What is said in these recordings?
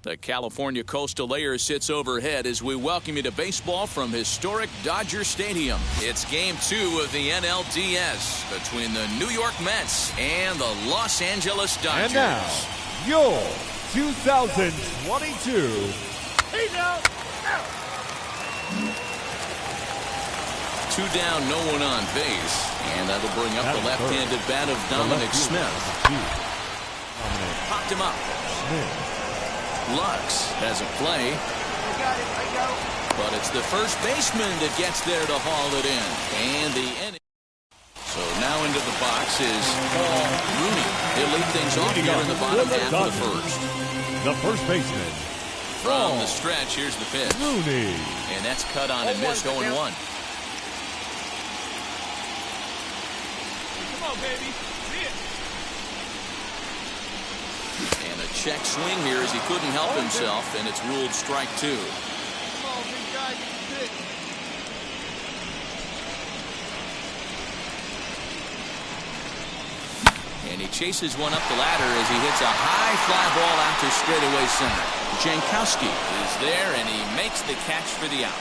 The California Coastal Layer sits overhead as we welcome you to baseball from historic Dodger Stadium. It's Game 2 of the NLDS between the New York Mets and the Los Angeles Dodgers. And now, your 2022. Two down, no one on base. And that'll bring up the left-handed bat of Dominic Smith. Popped him up. Lux has a play. But it's the first baseman that gets there to haul it in. And the inning. So now into the box is Paul Rooney. He'll lead things off here in the bottom half of the first. The first baseman. From the stretch, here's the pitch. Rooney. And that's cut on and missed 0-1. Come on, baby. See it. And a check swing here as he couldn't help himself, and it's ruled strike 2. Come on, big guy. Get the pitch. And he chases one up the ladder as he hits a high fly ball out to straightaway center. Jankowski is there, and he makes the catch for the out.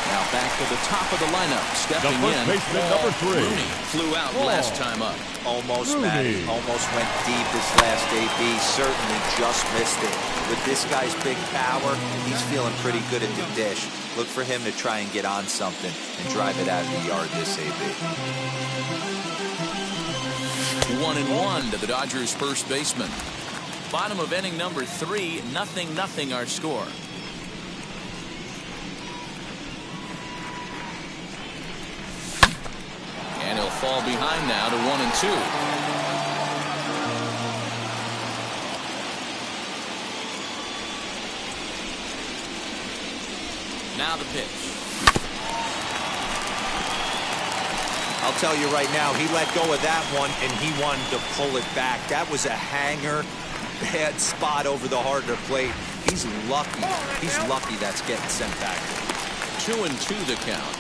Now back to the top of the lineup. Stepping in, baseman, number 3. Rooney flew out last time up. Almost, Matty. Almost went deep this last AB. Certainly just missed it. With this guy's big power, he's feeling pretty good at the dish. Look for him to try and get on something and drive it out of the yard this AB. 1-1 to the Dodgers' first baseman. Bottom of inning number 3, 0-0 our score. And he'll fall behind now to 1-2. Now the pitch. I'll tell you right now, he let go of that one, and he wanted to pull it back. That was a hanger, bad spot over the heart of the plate. He's lucky. He's lucky that's getting sent back. 2-2 the count.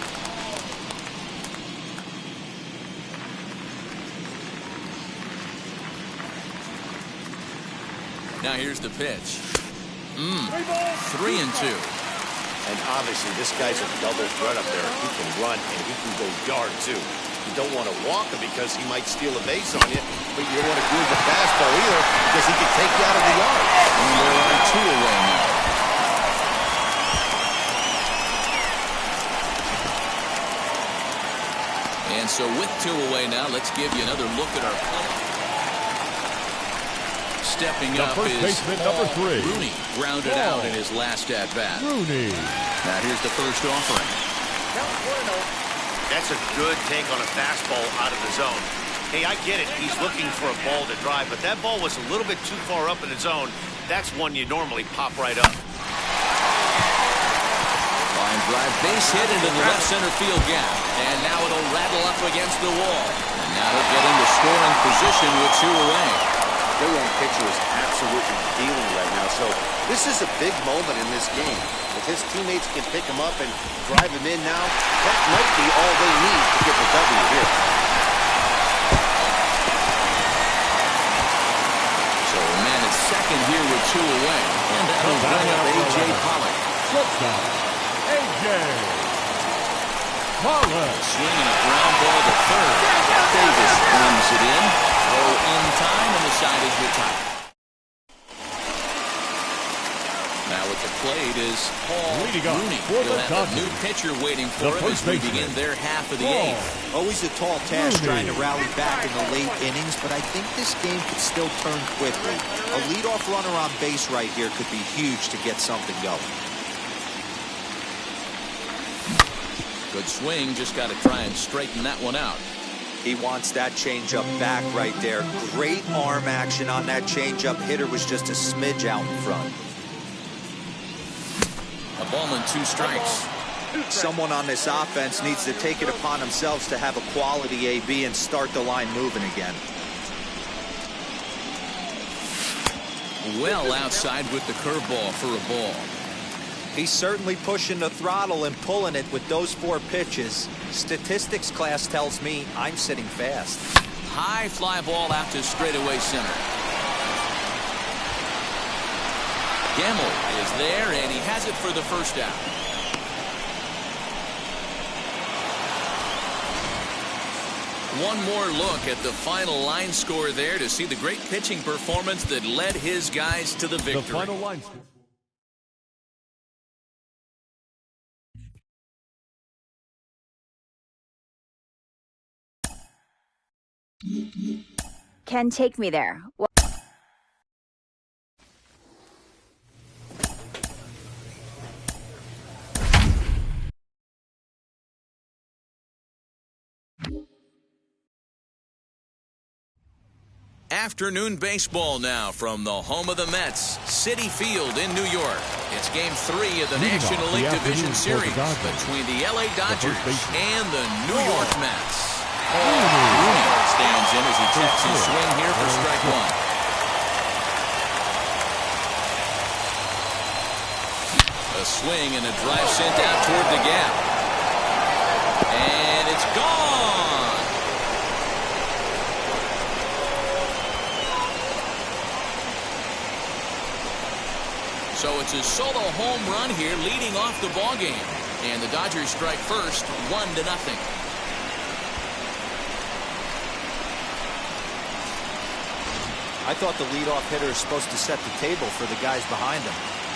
Now here's the pitch. 3-2. And obviously, this guy's a double threat up there. He can run and he can go yard, too. You don't want to walk him because he might steal a base on you, but you don't want to groove the fastball either because he can take you out of the yard. And there are 2 away now. And so with 2 away now, let's give you another look at our play. Stepping up first is baseman, number 3. Rooney, grounded out in his last at-bat. Rooney. Now here's the first offering. That's a good take on a fastball out of the zone. Hey, I get it. He's looking for a ball to drive, but that ball was a little bit too far up in the zone. That's one you normally pop right up. Line drive, base hit into the left center field gap. And now it'll rattle up against the wall. And now he'll get into scoring position with 2 away. Their young pitcher is absolutely dealing right now, so this is a big moment in this game. If his teammates can pick him up and drive him in now, that might be all they need to get the W here. So a man at second here with 2 away. And that'll bring up A.J. Pollock. Shortstop, A.J. Pollock. Swinging a ground ball to third. Davis brings it in. Throw in time, and the side is retired. Now at the plate is Paul Rooney. He'll have a new pitcher waiting for him as we begin their half of the 8th. Always a tall task trying to rally back in the late innings, but I think this game could still turn quickly. A leadoff runner on base right here could be huge to get something going. Good swing, just got to try and straighten that one out. He wants that changeup back right there. Great arm action on that changeup. Hitter was just a smidge out in front. A ball and 2 strikes. Someone on this offense needs to take it upon themselves to have a quality AB and start the line moving again. Well outside with the curveball for a ball. He's certainly pushing the throttle and pulling it with those 4 pitches. Statistics class tells me I'm sitting fast. high fly ball out to straightaway center. Gamble is there, and he has it for the first out. One more look at the final line score there to see the great pitching performance that led his guys to the victory. The final line score. Can take me there. Afternoon baseball now from the home of the Mets, Citi Field in New York. It's Game 3 of the National League Division Series between the LA Dodgers and the New York Mets. Rooney stands in as he checks his swing here for strike one. A swing and a drive sent out toward the gap. And it's gone. So it's a solo home run here leading off the ballgame. And the Dodgers strike first, 1-0. I thought the leadoff hitter is supposed to set the table for the guys behind him.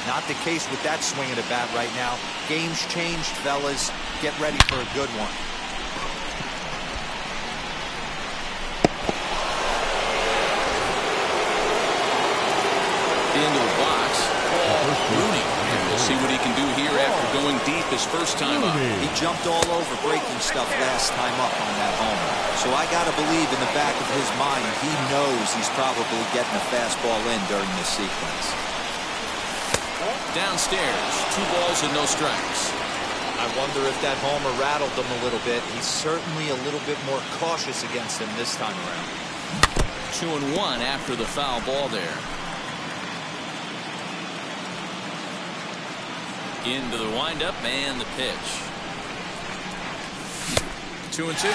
Not the case with that swing of the bat right now. Game's changed, fellas. Get ready for a good one. Into the box, Rooney. And we'll see what he can do here after going deep his first time up. He jumped all over breaking stuff last time up on that homer. So I got to believe in the back of his mind, he knows he's probably getting a fastball in during this sequence. Downstairs, 2 balls and no strikes. I wonder if that homer rattled him a little bit. He's certainly a little bit more cautious against him this time around. 2-1 after the foul ball there. Into the windup and the pitch. 2-2.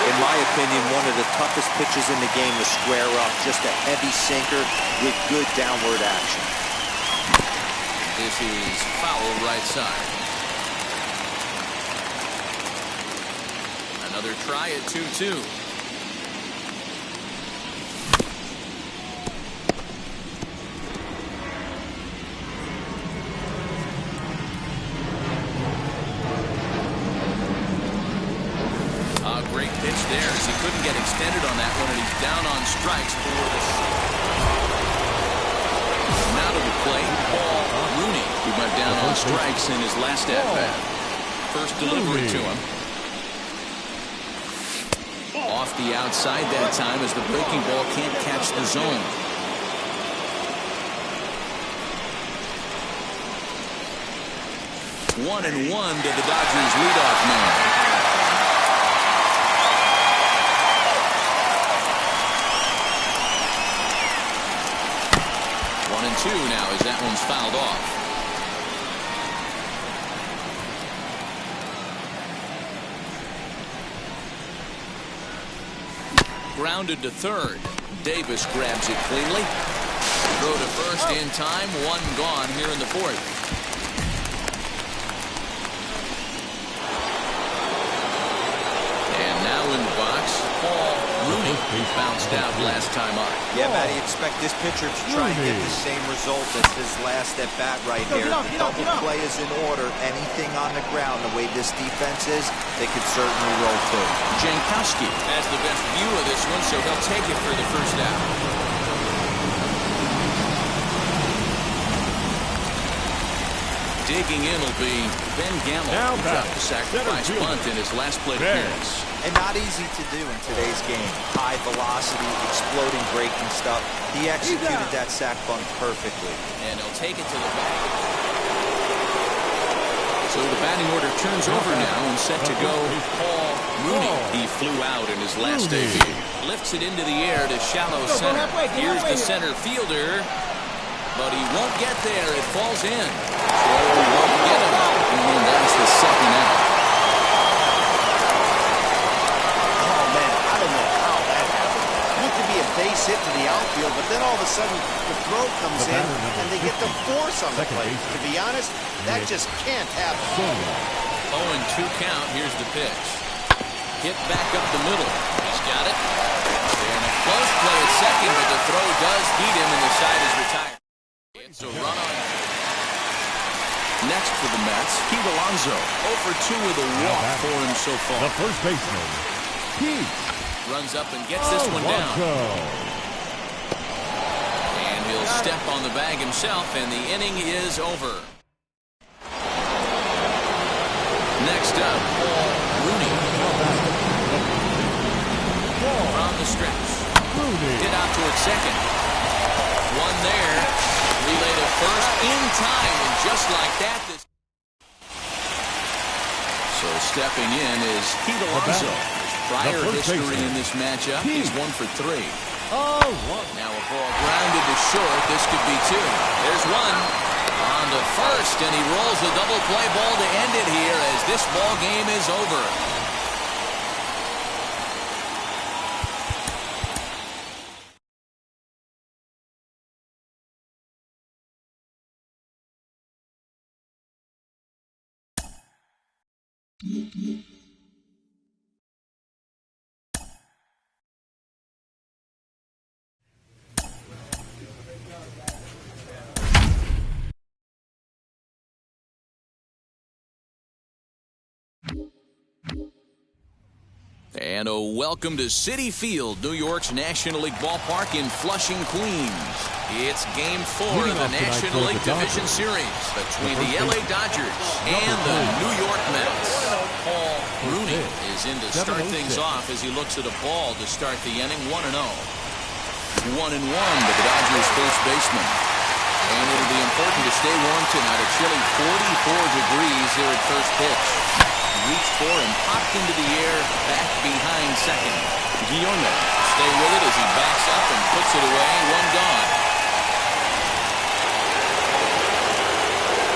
In my opinion, one of the toughest pitches in the game to square up. Just a heavy sinker with good downward action. This is foul right side. Another try at 2-2. Great pitch there as he couldn't get extended on that one, and he's down on strikes for the now to the plate, Rooney, who went down on strikes in his last at-bat. First delivery to him. Off the outside that time as the breaking ball can't catch the zone. One and one to the Dodgers leadoff man. 1-2 now as that one's fouled off. Grounded to third. Davis grabs it cleanly. Throw to first in time. 1 gone here in the fourth. And now in the box, Rooney, who bounced out last time up. Yeah, Matty, expect this pitcher to try and get the same result as his last at-bat right here. The double play is in order. Anything on the ground, the way this defense is, they could certainly roll too. Jankowski has the best view of this one, so he'll take it for the first out. Digging in will be Ben Gamble, who dropped the sacrifice bunt in his last plate appearance. And not easy to do in today's game. High velocity, exploding breaking stuff. He executed that sac bunt perfectly. And he'll take it to the back. So the batting order turns over now and set to go Rooney. He flew out in his last debut. Lifts it into the air to shallow center. Here's the center fielder. But he won't get there. It falls in. So he won't get him. And that's the second out. Oh, man, I don't know how that then all of a sudden the throw comes in and they get the force on the plate. To be honest, that just can't happen. 0-2 count. Here's the pitch. Hit back up the middle. He's got it. And a close play at second, but the throw does beat him, and the side is retired. It's a run on. Next for the Mets, Pete Alonso. 0 for 2 with a walk for him so far. The first baseman, Pete. Runs up and gets this one down. And he'll step on the bag himself, and the inning is over. Next up, Paul Rooney. From the stretch. Hit out towards second. One there. Relay to first in time, and just like that. So stepping in is Pete Alonso. Prior history in this matchup, he's 1 for 3. Now a ball grounded to short. This could be 2. There's one. On to first, and he rolls a double play ball to end it here as this ball game is over. And a welcome to Citi Field, New York's National League ballpark in Flushing, Queens. It's Game 4 of the National League Division Series between the LA Dodgers and the New York Mets. Paul Rooney is in to start things off as he looks at a ball to start the inning. 1-0. 1-1 to the Dodgers first baseman. And it'll be important to stay warm tonight. A chilly 44 degrees here at first pitch. Reached for and popped into the air back behind second. Guillorme stay with it as he backs up and puts it away. One gone.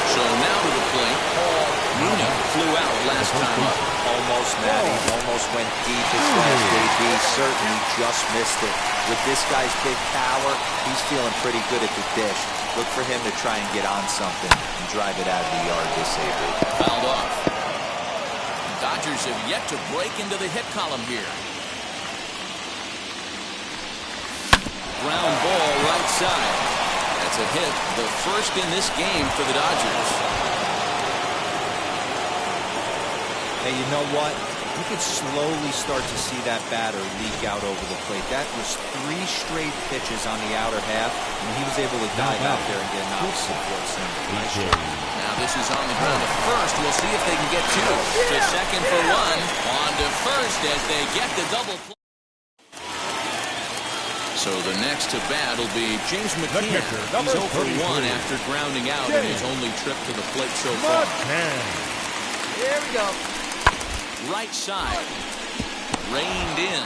So now to the plate, Paul Rooney flew out last time up. Almost, Matty. Almost went deep his last AB. Certainly just missed it. With this guy's big power, he's feeling pretty good at the dish. Look for him to try and get on something and drive it out of the yard this AB. Fouled off. Dodgers have yet to break into the hit column here. Ground ball right side. That's a hit, the first in this game for the Dodgers. Hey, you know what? You could slowly start to see that batter leak out over the plate. That was 3 straight pitches on the outer half, and he was able to dive out there and get an opposite field single. Now this is on the ground to first. We'll see if they can get 2. To second for 1. On to first as they get the double play. So the next to bat will be James McCann. He's 0 for 1 after grounding out in his only trip to the plate so far. Here we go. Right side. Reined in.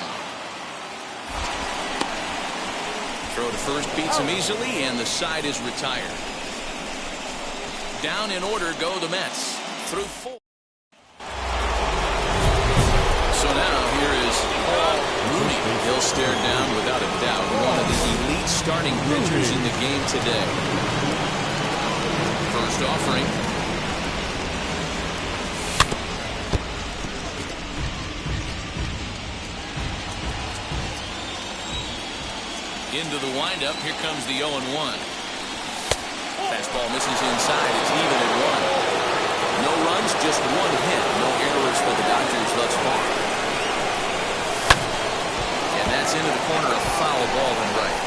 Throw to first beats him easily, and the side is retired. Down in order go the Mets. Through 4. So now here is Paul Rooney. He'll stare down without a doubt one of the elite starting pitchers in the game today. First offering. Into the windup. Here comes the 0-1. Fastball misses inside. It's even at 1. No runs, just 1 hit. No errors for the Dodgers thus far. And that's into the corner, a foul ball and right.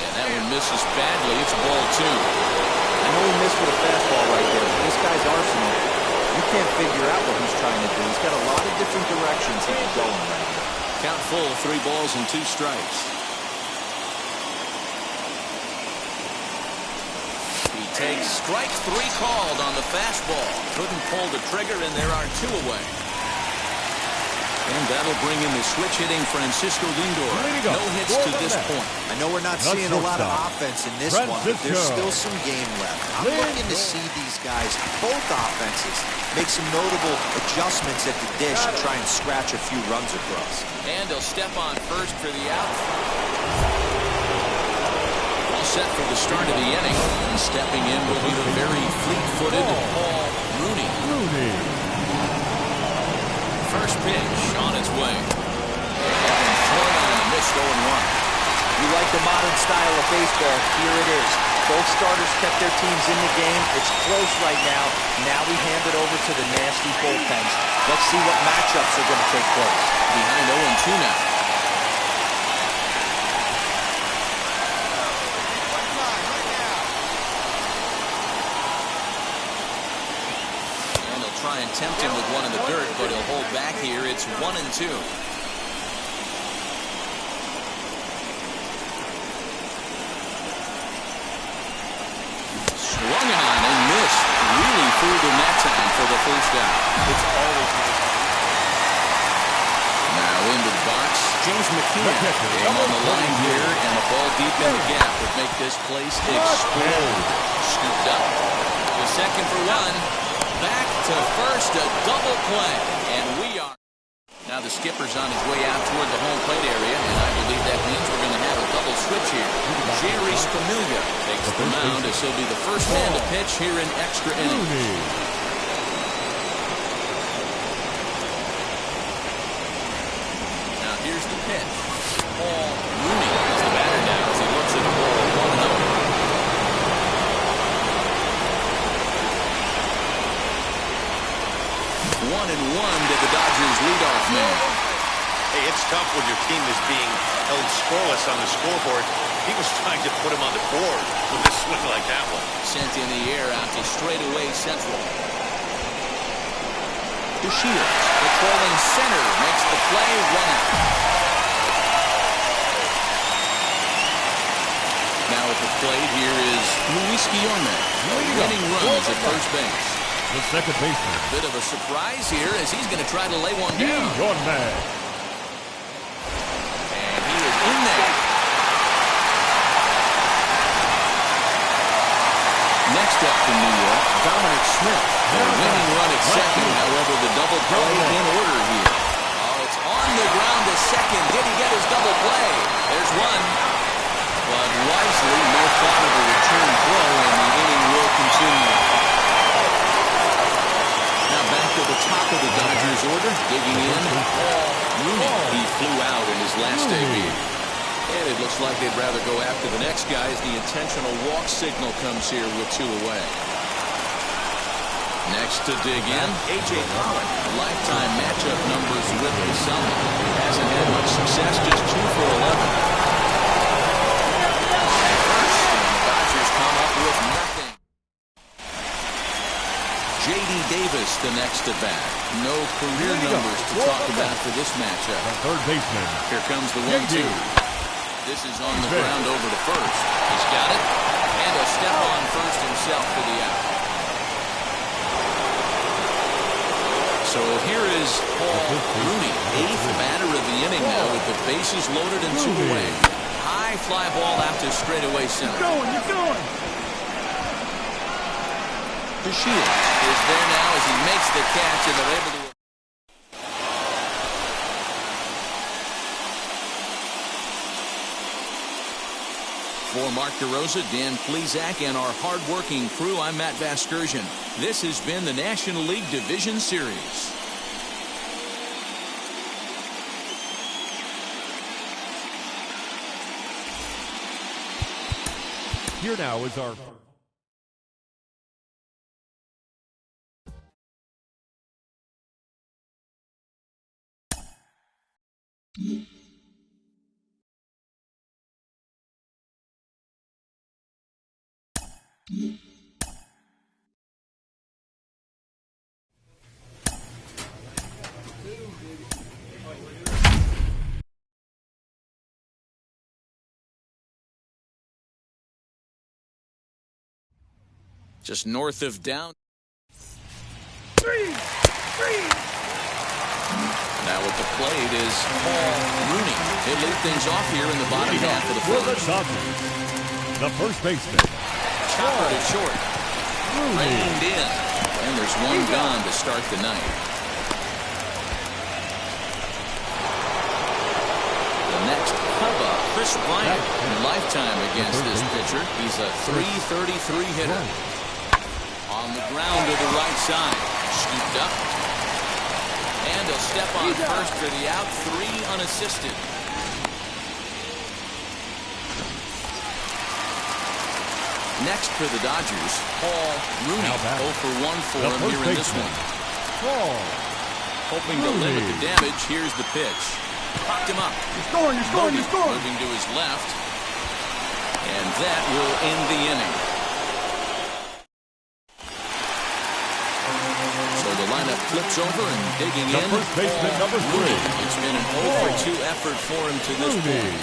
And that one misses badly. It's ball 2. I know he missed with a fastball right there, but this guy's arsenal, you can't figure out what he's trying to do. He's got a lot of different directions he can go in right here. Count full, 3 balls and 2 strikes. He takes strike 3 called on the fastball. Couldn't pull the trigger, and there are 2 away. And that'll bring in the switch-hitting Francisco Lindor. No hits to this point. I know we're not seeing a lot of offense in this one, but there's still some game left. I'm looking to see these guys, both offenses, make some notable adjustments at the dish and try and scratch a few runs across. And he'll step on first for the out. All set for the start of the inning. And stepping in will be the very fleet-footed Paul Rooney. First pitch on its way. And thrown on and missed 0-1. You like the modern style of baseball, here it is. Both starters kept their teams in the game. It's close right now. Now we hand it over to the nasty bullpens. Let's see what matchups are going to take place. Behind 0-2 now. Try and tempt him with one in the dirt, but he'll hold back here. It's 1-2. Swung on and missed. Really fooled him that time for the first out. It's always nice. Now into the box, James McKeon. Game on the line here, and a ball deep in the gap would make this place explode. Scooped up. The second for one. Back to first, a double play, and we are. Now the skipper's on his way out toward the home plate area, and I believe that means we're going to have a double switch here. Jerry Spamiglia takes the mound as he'll be the first man to pitch here in extra innings. Now here's the pitch. Paul Rooney is the batter now as he looks at the ball 1-0. 1-1 to the Dodgers leadoff man. Hey, it's tough when your team is being held scoreless on the scoreboard. He was trying to put him on the board with a swing like that one. Sent in the air out to straightaway central. To Shields, patrolling center, makes the play, 1 out. Now at the plate here is Luis Guillorme. Winning runs at first base. The second baseman. Bit of a surprise here as he's going to try to lay one down. And he is in there. Next up from New York, Dominic Smith. The winning run at second. However, the double play in order here. Oh, it's on the ground to second. Did he get his double play? There's one. But wisely, no thought of a return throw, and the inning will continue. Back to the top of the Dodgers order, digging in, Paul Rooney. He flew out in his last debut. And it looks like they'd rather go after the next guy as the intentional walk signal comes here with 2 away. Next to dig in, A.J. Pollock. Lifetime matchup numbers with the Summit. Hasn't had much success, just 2 for 11. First, and the Dodgers come up with nothing. J.D. Davis, the next at bat. No career numbers to talk about for this matchup. The third baseman. Here comes the 1-2. This is on the ground over to first. He's got it. And he'll step on first himself for the out. So here is Paul Rooney, 8th batter of the inning now with the bases loaded and 2 away. High fly ball out to straightaway center. You're going. To Shields is there now as he makes the catch, and they're able to. For Mark DeRosa, Dan Plesac, and our hard-working crew, I'm Matt Vasgersian. This has been the National League Division Series. Here now is our... Just north of down. Now at the plate is Paul Rooney. They lead things off here in the bottom half of the first. The first baseman. Choppered it short. Reined in. And there's one gone to start the night. The next Cubba, Chris Bryant, in lifetime against this pitcher. He's a .333 hitter. On the ground to the right side. Scooped up. And he'll step on first for the out. 3 unassisted. Next for the Dodgers, Paul Rooney. 0 for 1 for him here in this one. Hoping to limit the damage. Here's the pitch. Popped him up. You're scoring. Moving to his left. And that will end the inning. So the lineup flips over and digging in. First baseman, number 3. It's been an 0 for 2 effort for him to this point.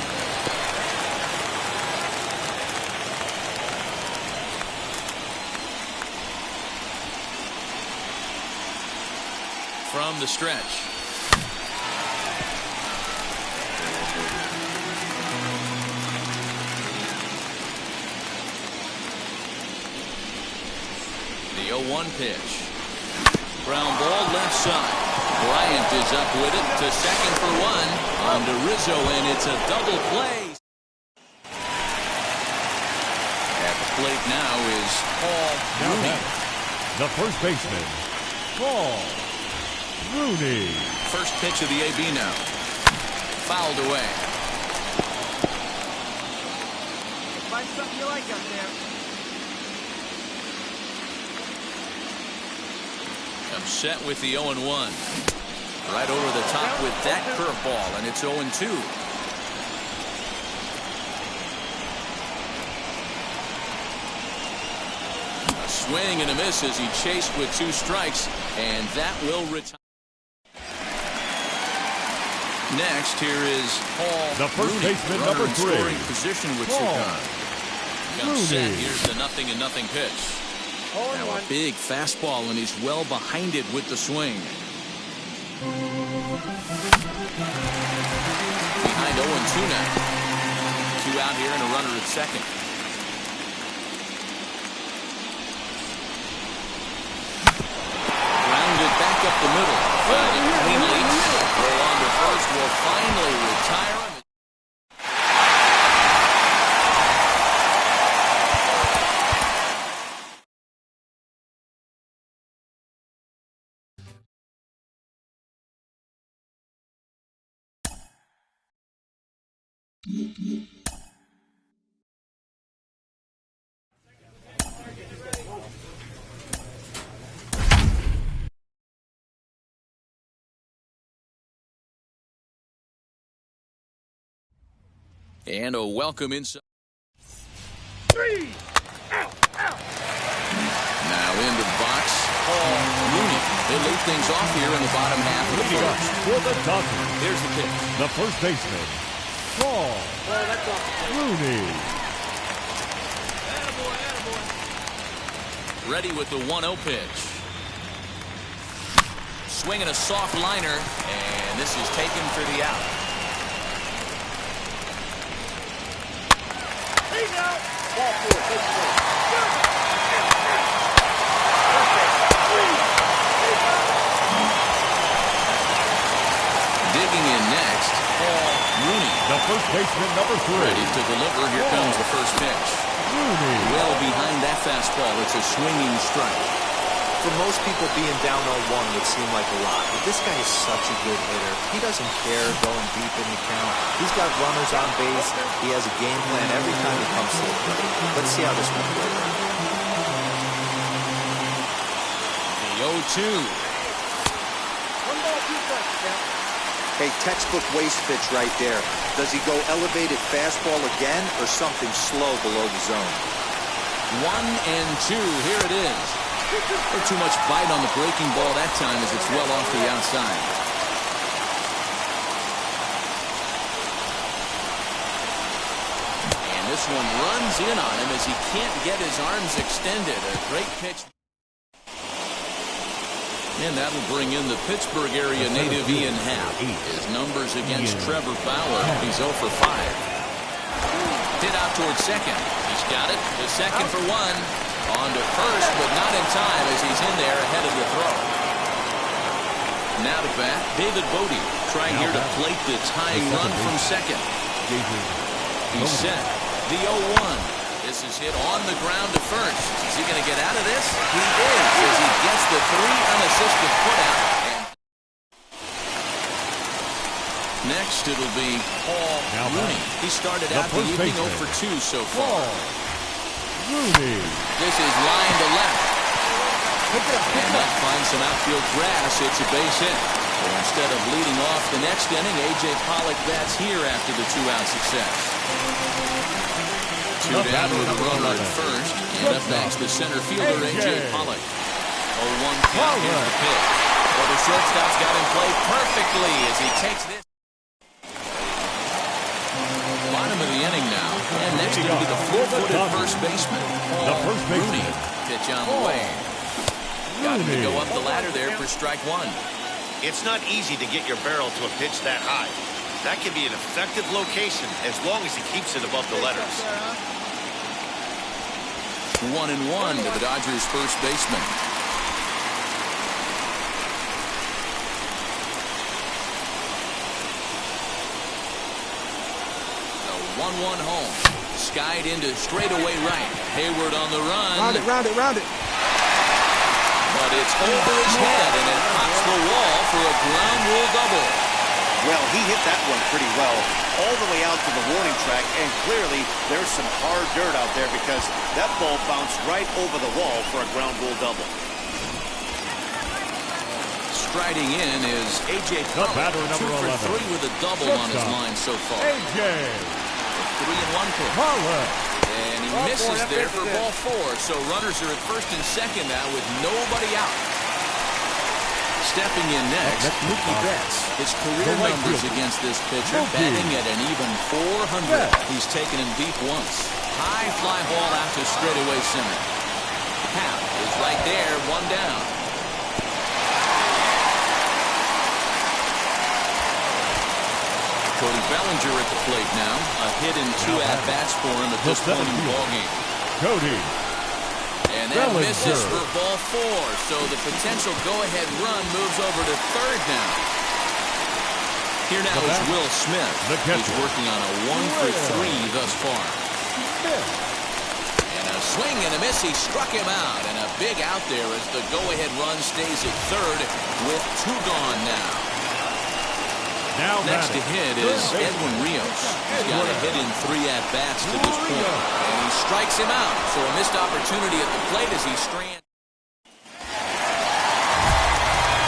From the stretch. The 0-1 pitch. Ground ball left side. Bryant is up with it to second for 1. On to Rizzo, and it's a double play. At the plate now is Paul Rooney. The first baseman, Paul Rooney. First pitch of the AB now. Fouled away. Find something you like up there. I'm set with the 0-1. Right over the top with that curveball, and it's 0-2. A swing and a miss as he chased with 2 strikes, and that will retire. Next, here is Paul The first Rooney, baseman, runner number in 3. scoring position with 2 gone. Comes set. Here's the 0-0 pitch. Now a big fastball, and he's well behind it with the swing. Behind 0-2 now. 2 out here and a runner at second. Grounded back up the middle. Found it cleanly. Roll on to first. Will finally retire him. And a welcome inside. 3 out. Now into the box, Paul Rooney. They lead things off here in the bottom half of the first. For the Dodgers, Here's the pitch. the first baseman, Paul Rooney. Ready with the 1-0 pitch. Swinging a soft liner, and this is taken for the out. He's out. Ball 4. Take it away. Digging in next, Paul Rooney. The first baseman, number 3. Ready to deliver. Here comes the first pitch. Rooney. Well behind that fastball. It's a swinging strike. For most people, being down 0-1 would seem like a lot, but this guy is such a good hitter. He doesn't care going deep in the count. He's got runners on base. He has a game plan every time he comes to the plate. Let's see how this one plays. The 0-2. 1 ball, 2 strikes, Cap. Hey, textbook waste pitch right there. Does he go elevated fastball again or something slow below the zone? 1-2. Here it is. Not too much bite on the breaking ball that time as it's well off the outside. And this one runs in on him as he can't get his arms extended. A great pitch. And that'll bring in the Pittsburgh area native Ian Happ. His numbers against Trevor Bauer, he's 0 for 5. Hit out towards second. He's got it. The second for 1. On to first, but not in time as he's in there ahead of the throw. Now to bat, David Bodie trying here to plate the tying run from second. He's set. The 0-1. This is hit on the ground to first. Is he going to get out of this? He is, as he gets the 3 unassisted putout. Next, it'll be Paul Rooney. He started out the evening 0 for 2 so far. Rooney. This is line to left. And that finds some outfield grass. It's a base hit. So instead of leading off the next inning, A.J. Pollock bats here after the 2-out success. 2 down with a runner at first. And up next, the center fielder, A.J. Pollock. 0-1 count. Here's the pitch. Well, the shortstop's got him played perfectly as he takes this. Bottom of the inning now. And next it'll be the full-footed first baseman, Paul Rooney. Pitch on the way. Got him to go up the ladder there for strike 1. It's not easy to get your barrel to a pitch that high. That can be an effective location as long as he keeps it above the letters. 1-1 to the Dodgers first baseman. The 1-1 home. Skied into straightaway right. Hayward on the run. Round it. But it's over his head, and it pops the wall for a ground rule double. Well, he hit that one pretty well all the way out to the warning track, and clearly there's some hard dirt out there because that ball bounced right over the wall for a ground rule double. Striding in is A.J. Pollock, 2 for 3 with a double on his line so far. A.J. 3-1 pitch. Pollock. And he misses there for ball 4, so runners are at first and second now with nobody out. Stepping in next, Mookie Betts. His career numbers against this pitcher, batting at an even .400. He's taken him deep once. High fly ball out to straightaway center. Happ is right there, 1 down. Cody Bellinger at the plate now. A hit and 2 at-bats for him at this point in the ballgame. Cody. And that misses for ball 4, so the potential go-ahead run moves over to third now. Here now is Will Smith. He's working on a 1 for 3 thus far. And a swing and a miss. He struck him out, and a big out there as the go-ahead run stays at third with 2 gone now. Next to hit is Edwin Rios. He's got a hit in 3 at-bats to this point. And he strikes him out. So a missed opportunity at the plate as he strands.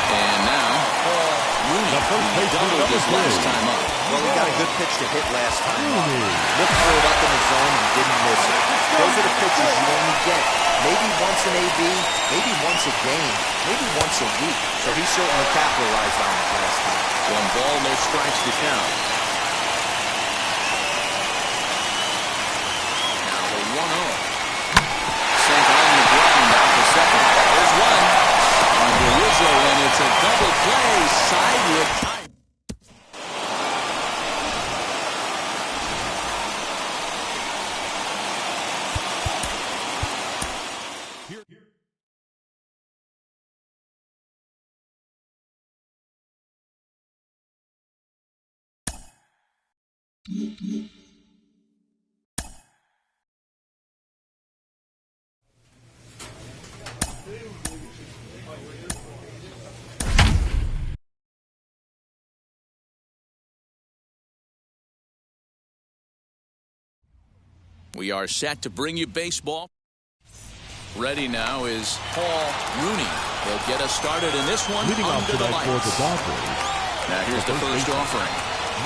And now, Paul Rooney. He doubled his last time up. Well, he got a good pitch to hit last time up. Looked for it up in the zone and didn't miss it. Those are the pitches you only get maybe once an AB, maybe once a game, maybe once a week. So he certainly capitalized on it last time. 1 ball, no strikes to count. Now the 1-0. Sent on the ground out to second. There's 1 on the Rizzo, and it's a double play. Side with time. We are set to bring you baseball. Ready now is Paul Rooney. He'll get us started in this one under the lights. Now here's the first offering.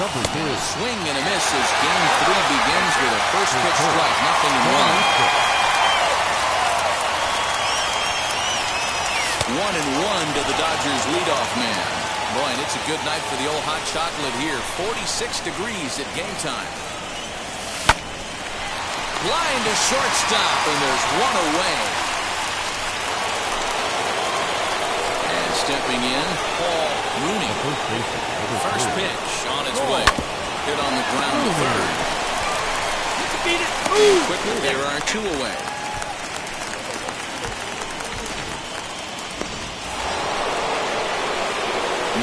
Number 2. Swing and a miss as game 3 begins with a first pitch strike, 0-1. 1-1 to the Dodgers leadoff man. Boy, and it's a good night for the old hot chocolate here. 46 degrees at game time. Line to shortstop, and there's 1 away. And stepping in, Paul Rooney. First pitch on its way. Hit on the ground to third. Beat it. Quickly, there are 2 away.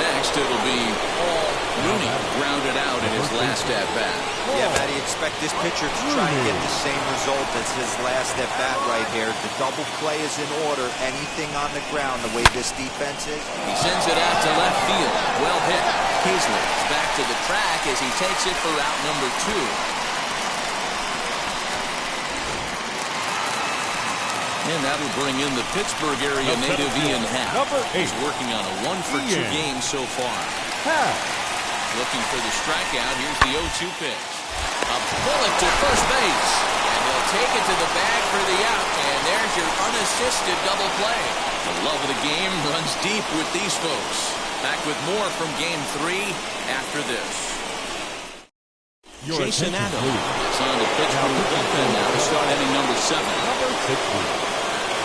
Next, it'll be Paul Rooney, grounded out in his last at-bat. Yeah, Matty, expect this pitcher to try and get the same result as his last at-bat right here. The double play is in order. Anything on the ground, the way this defense is. He sends it out to left field. Well hit. Kingsley is back to the track as he takes it for route number 2. And that'll bring in the Pittsburgh area native Ian Happ. He's working on a 1-for-2 game so far. Looking for the strikeout. Here's the 0-2 pitch. A bullet to first base. And he'll take it to the bag for the out. And there's your unassisted double play. The love of the game runs deep with these folks. Back with more from Game 3 after this. Jason Adams is on the Pittsburgh bullpen now to start inning number 7.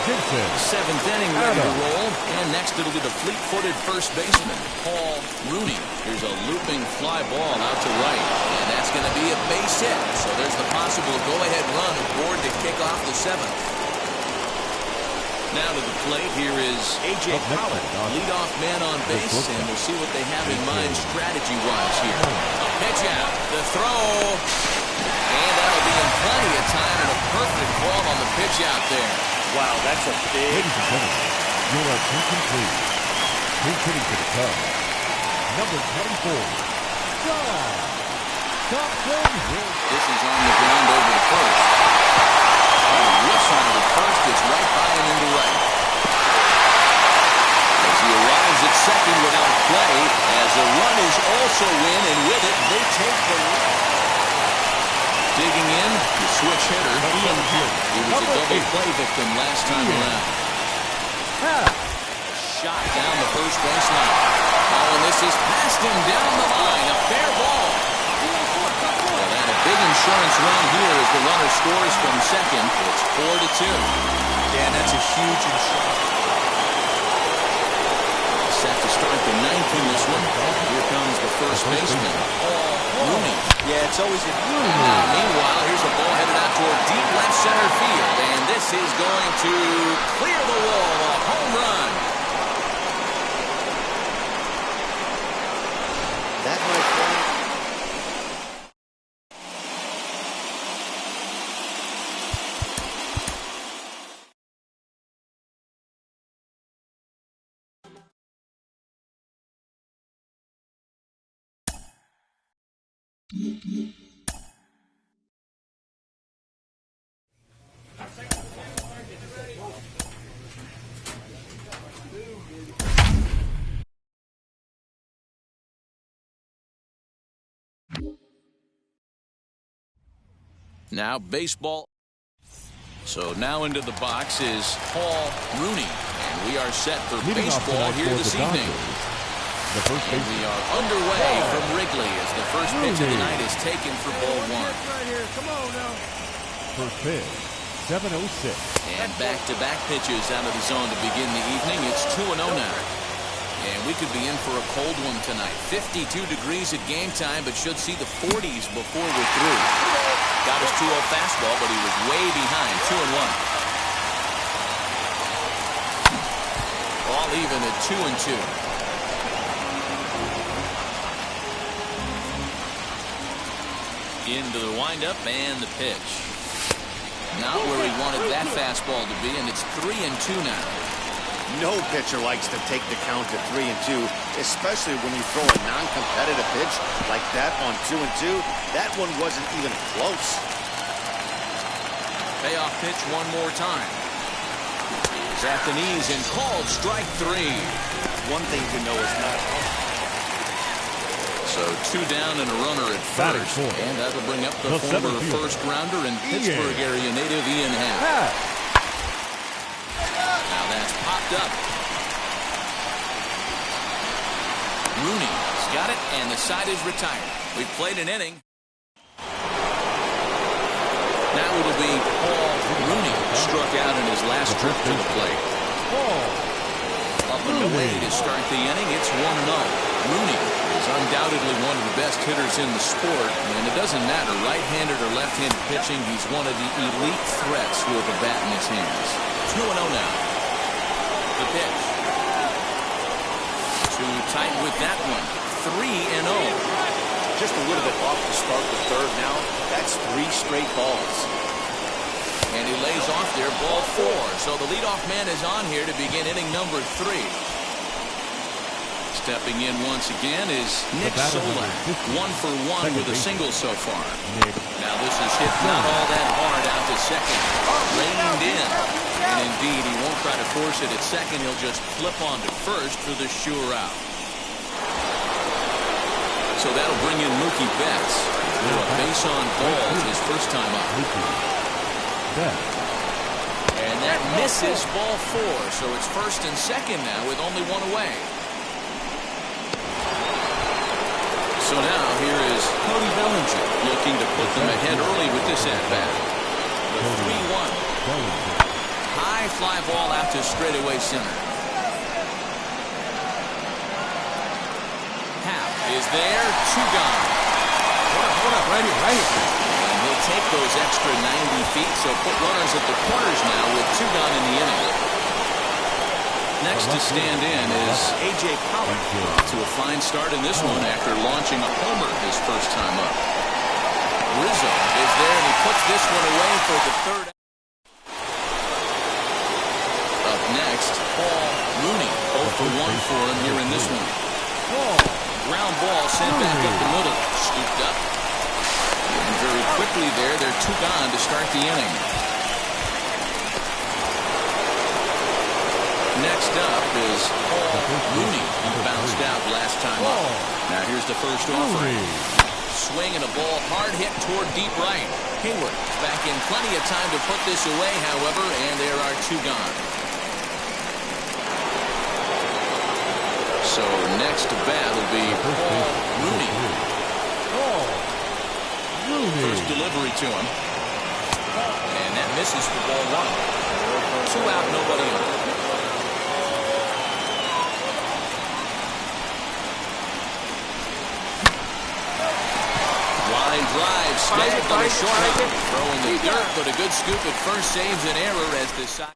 Seventh inning ready to roll. And next it'll be the fleet-footed first baseman, Paul Rooney. Here's a looping fly ball out to right. And that's going to be a base hit. So there's the possible go-ahead run aboard to kick off the 7th. Now to the plate, here is A.J. Pollock, leadoff man on base, and we'll see what they have in mind strategy-wise here. A pitch out, the throw, and that'll be in plenty of time and a perfect ball on the pitch out there. Wow, that's a big... Ladies and gentlemen, your attention please. Who's hitting to the Cubs? Number 24, John Thompson. This is on the ground over the first. Whiffs on it at first, gets right by him into right. As he arrives at second without play, as a run is also in, and with it, they take the lead. Digging in, the switch hitter, Ian Happ. He was a double play victim last time around. Shot down the first baseline. Oh, and this is past him down the line. A fair ball. Well, and a big insurance run here as the runner scores from second. It's 4-2. Dan, that's a huge insurance. Set to start the 9th in this one. Here comes the first baseman, Paul Rooney. Yeah, it's always a... Meanwhile, here's a ball headed out toward deep left center field. And this is going to clear the wall. A home run. That might play. Now baseball. So now into the box is Paul Rooney. And we are set for baseball here this evening. And we are underway from Wrigley as the first pitch of the night is taken for ball 1. Right here. Come on now. First pitch, 7:06. And back-to-back pitches out of the zone to begin the evening. It's 2-0 now. And we could be in for a cold one tonight. 52 degrees at game time, but should see the 40s before we're through. Got his 2-0 fastball, but he was way behind. 2-1. All even at 2-2. Into the windup and the pitch. Not where he wanted that fastball to be, and it's 3-2 now. No pitcher likes to take the count to 3-2, especially when you throw a non-competitive pitch like that on 2-2. That one wasn't even close. Payoff pitch one more time. He's at the knees and called strike 3. One thing to know is not... So 2 down and a runner at first. And that'll bring up the former first rounder and Pittsburgh area native Ian Happ. Now that's popped up. Rooney's got it, and the side is retired. We've played an inning. Now it'll be Paul Rooney, struck out in his last trip to the plate. A up and away to start the inning. It's 1-0. Rooney is undoubtedly one of the best hitters in the sport, and it doesn't matter right-handed or left-handed pitching. He's one of the elite threats with a bat in his hands. 2-0 now. The pitch. Too tight with that one. 3-0. Just a little bit off to start the third now. That's 3 straight balls. And he lays off there, ball 4. So the leadoff man is on here to begin inning number 3. Stepping in once again is Nick Solak. 1 for 1 with a single so far. Now this is hit not all that hard out to second. Reined in. And indeed, he won't try to force it at second. He'll just flip on to first for the sure out. So that'll bring in Mookie Betts. A base on balls his first time up. And that misses, ball 4. So it's first and second now with only 1 away. So now here is Cody Bellinger looking to put them ahead early with this at-bat. The 3-1. High fly ball out to straightaway center. Happ is there, 2 gone. Hold up, right here. And he'll take those extra 90 feet, so put runners at the corners now with 2 gone in the inning. Next to stand in is A.J. Pollock to a fine start in this one after launching a homer his first time up. Rizzo is there, and he puts this one away for the third. Up next, Paul Rooney. 0 for 1 for him here in this one. Ground ball sent back up the middle. Scooped up. And very quickly there, they're 2 gone to start the inning. Next up is Paul Rooney, who bounced out last time up. Now here's the first offering. Swing and a ball hard hit toward deep right. Hayward back in plenty of time to put this away, however, and there are 2 gone. So next to bat will be Paul Rooney. First delivery to him. And that misses for ball 1. 2 out, nobody on. Line drive, snagged on the short hop. Throwing the dirt, but a good scoop at first saves an error as the side.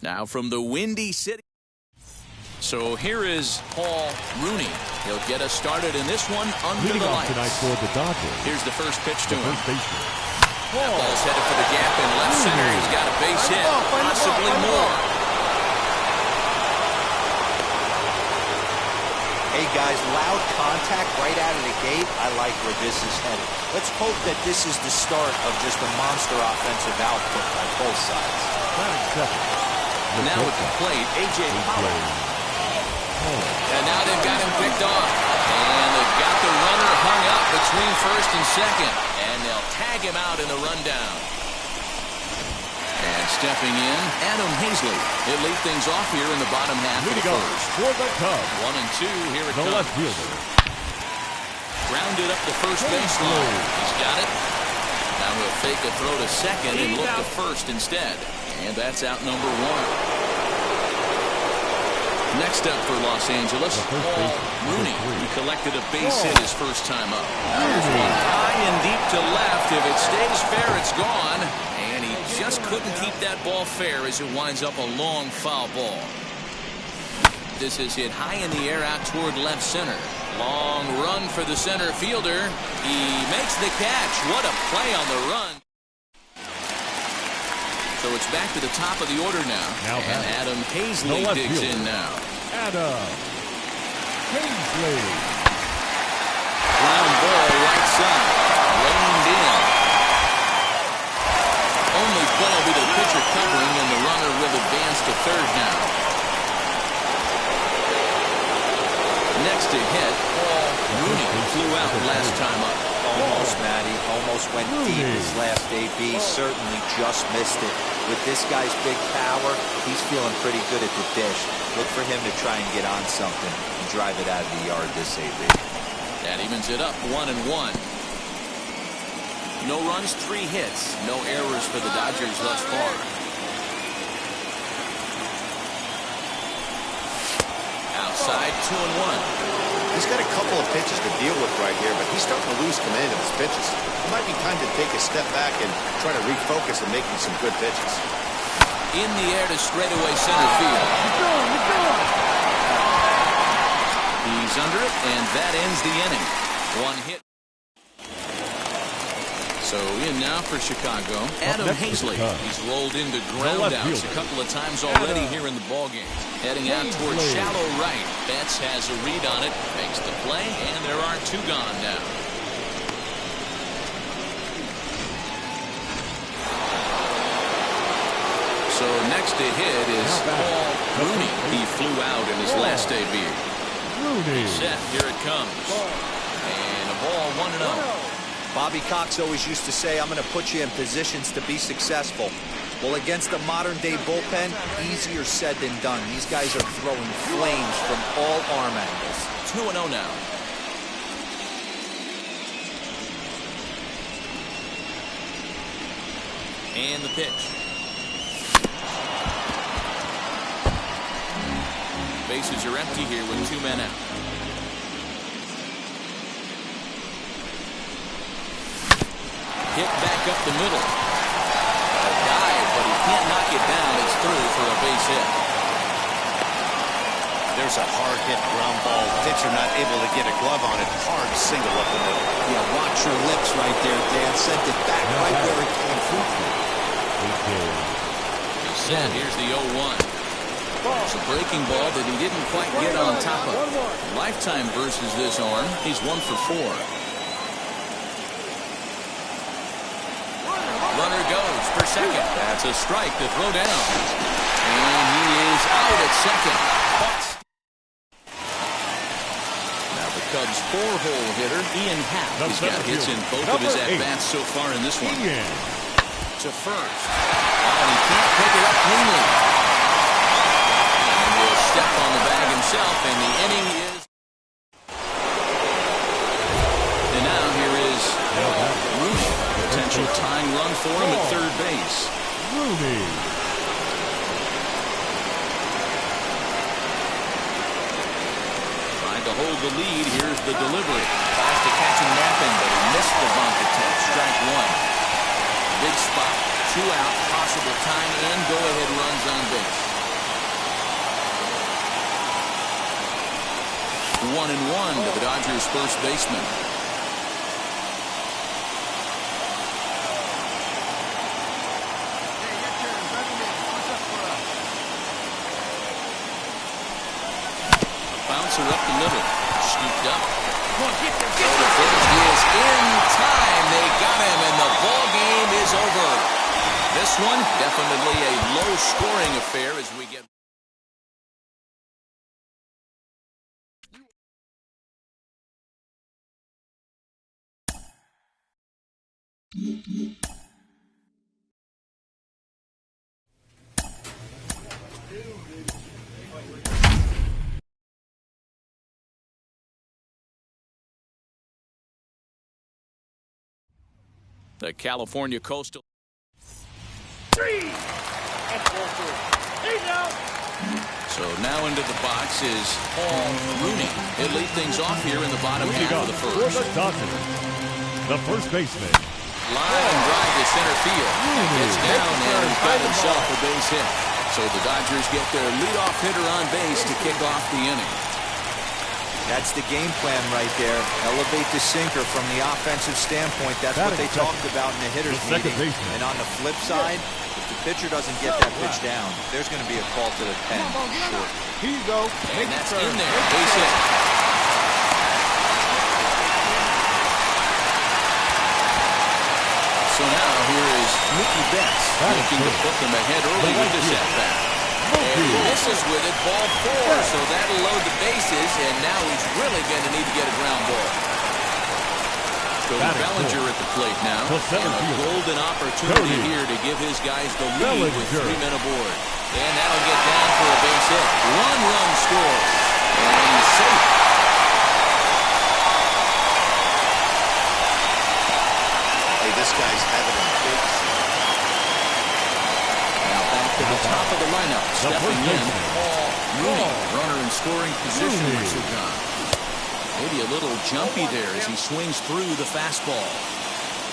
Now from the Windy City. So here is Paul Rooney. He'll get us started in this one under the lights. Tonight for the Dodgers. Here's the first pitch to him. First baseman. That ball's headed for the gap in left center. He's got a base hit, possibly more. Hey guys, loud contact right out of the gate. I like where this is headed. Let's hope that this is the start of just a monster offensive output by both sides. Now at the plate, A.J. Pollock. And now they've got him picked off. And they've got the runner hung up between first and second. And they'll tag him out in the rundown. And stepping in, Adam Hazley. He'll lead things off here in the bottom half of the first. For the Cubs, 1-2, here it the comes. left fielder. Grounded up the first baseline. He's got it. Now he'll fake a throw to second and look to first instead. And that's out number one. Next up for Los Angeles, Paul Rooney. He collected a base hit his first time up. There's one high and deep to left. If it stays fair, it's gone. And he just couldn't keep that ball fair as it winds up a long foul ball. This is hit high in the air out toward left center. Long run for the center fielder. He makes the catch. What a play on the run. So it's back to the top of the order now. And Adam Hazley digs in now. Adam Hazley. Ground ball right side. Reined in. Only play will be the pitcher covering, and the runner will advance to third now. Next to hit, Paul Rooney flew out last time up. Almost, Matty. Almost went deep his last AB. Certainly just missed it. With this guy's big power, he's feeling pretty good at the dish. Look for him to try and get on something and drive it out of the yard this AB. That evens it up 1-1. No runs, 3 hits. No errors for the Dodgers thus far. Outside, 2-1. He's got a couple of pitches to deal with right here, but he's starting to lose command of his pitches. It might be time to take a step back and try to refocus and making some good pitches. In the air to straightaway center field. He's under it, and that ends the inning. 1 hit. So in now for Chicago, Adam Hazley. He's rolled into ground outs a couple of times already here in the ballgame. Heading out towards shallow right. Betts has a read on it, makes the play, and there are 2 gone now. So next to hit is Paul Rooney. He flew out in his last debut. Set, here it comes. And a ball 1-0. Bobby Cox always used to say, I'm going to put you in positions to be successful. Well, against a modern-day bullpen, easier said than done. These guys are throwing flames from all arm angles. 2-0 now. And the pitch. Bases are empty here with 2 men out. Hit back up the middle. A dive, but he can't knock it down. It's through for a base hit. There's a hard hit ground ball. Pitcher not able to get a glove on it. Hard single up the middle. Yeah, watch your lips right there, Dan. Sent it back right where it came from. He's set. Here's the 0-1. It's a breaking ball that he didn't quite get on top of. Lifetime versus this arm. He's 1 for 4. Runner goes for second. That's a strike to throw down. And he is out at second. Now the Cubs' 4-hole hitter, Ian Happ, has got hits in both of his at-bats so far in this one. To first. And he can't pick it up cleanly. And will step on the bag himself, and the inning is... And now here is Rooney. Potential tying run for him at third base. Rooney. Trying to hold the lead. Here's the delivery. Tries to catch him napping, but he missed the bunt attempt. Strike 1. Big spot. 2 out. Possible time and go-ahead runs on base. 1-1 to the Dodgers' first baseman. Bouncer up the middle. Scooped up. He is in time. They got him, and the ball game is over. This one, definitely a low-scoring affair as we get... The California Coastal. So now into the box is Paul Rooney. He'll lead things off here in the bottom half of the For first. the Dodgers, the first baseman. Line drive to center field. And gets down and he's got himself a base hit. So the Dodgers get their leadoff hitter on base to kick off the inning. That's the game plan right there. Elevate the sinker from the offensive standpoint. That's what they talked about in the hitters meeting. And on the flip side, if the pitcher doesn't get that pitch down, there's going to be a call to the pen. Sure. Here you go. And that's in there. Base hit. So now here is Mookie Betts looking to put them ahead early with this at-bat. And he misses with it, ball 4, so that'll load the bases, and now he's really going to need to get a ground ball. Cody Bellinger at the plate now, and a golden opportunity here to give his guys the lead with 3 men aboard. And that'll get down for a base hit. One run score, and he's safe. Hey, this guy's having a big... To the top of the lineup, stepping in, Paul Rooney, runner in scoring position for Sugan. Maybe a little jumpy there as he swings through the fastball.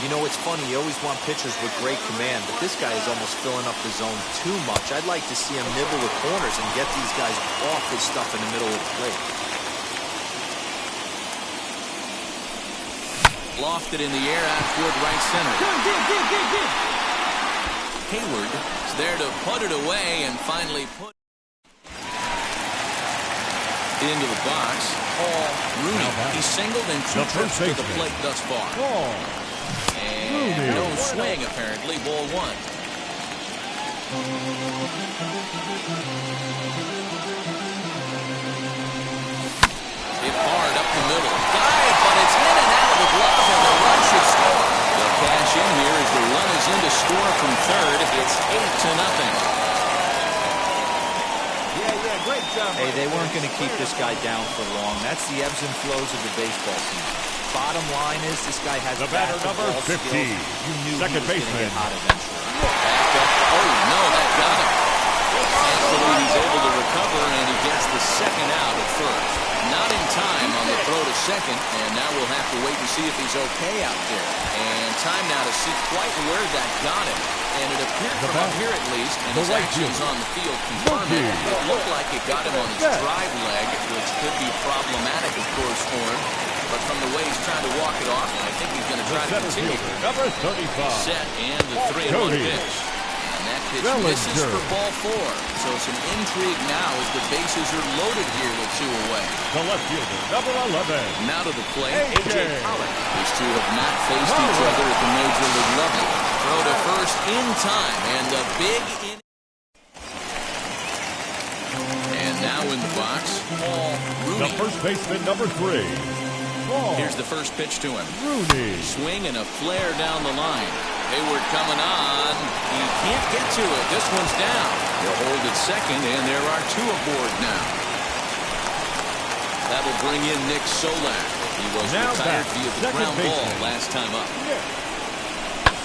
You know, it's funny. You always want pitchers with great command, but this guy is almost filling up the zone too much. I'd like to see him nibble the corners and get these guys off his stuff in the middle of the plate. Lofted in the air out toward right center. Hayward is there to put it away and finally put into the box. Paul Rooney. He singled and 2 trips to the plate thus far. And no swing apparently. Ball 1. Hit hard up the middle. Dive, but it's in and out of the glove, and the run should score. They'll cash in here as the run is in to score from third. It's 8-0. Great job. Hey, they weren't going to keep this guy down for long. That's the ebbs and flows of the baseball team. Bottom line is this guy has the batter number 15. You knew second he was going to baseman. get hot eventually. Back up. Oh, no, that got him. Thankfully, he's able to recover, and he gets the second out at first. Not in time on the throw to second, and now we'll have to wait and see if he's okay out there. And time now to see quite where that got him. And it appeared from up here at least, and his actions on the field confirm it. It looked like it got him on his drive leg, which could be problematic, of course, for him. But from the way he's trying to walk it off, I think he's going to try to continue. Number 35. Set and the 3-1 pitch. And that pitch misses for ball 4. So some intrigue now as the bases are loaded here with 2 away. The left fielder, number 11. Now to the plate, A.J. Pollock. These two have not faced each other at the major league level. Throw to first in time, and the big inning. And now in the box, Paul Rooney. The first baseman, number 3. Here's the first pitch to him. Rooney. Swing and a flare down the line. Hayward coming on. He can't get to it. This one's down. They'll hold it second, and there are 2 aboard now. That'll bring in Nick Solak. He was retired via the ground ball last time up.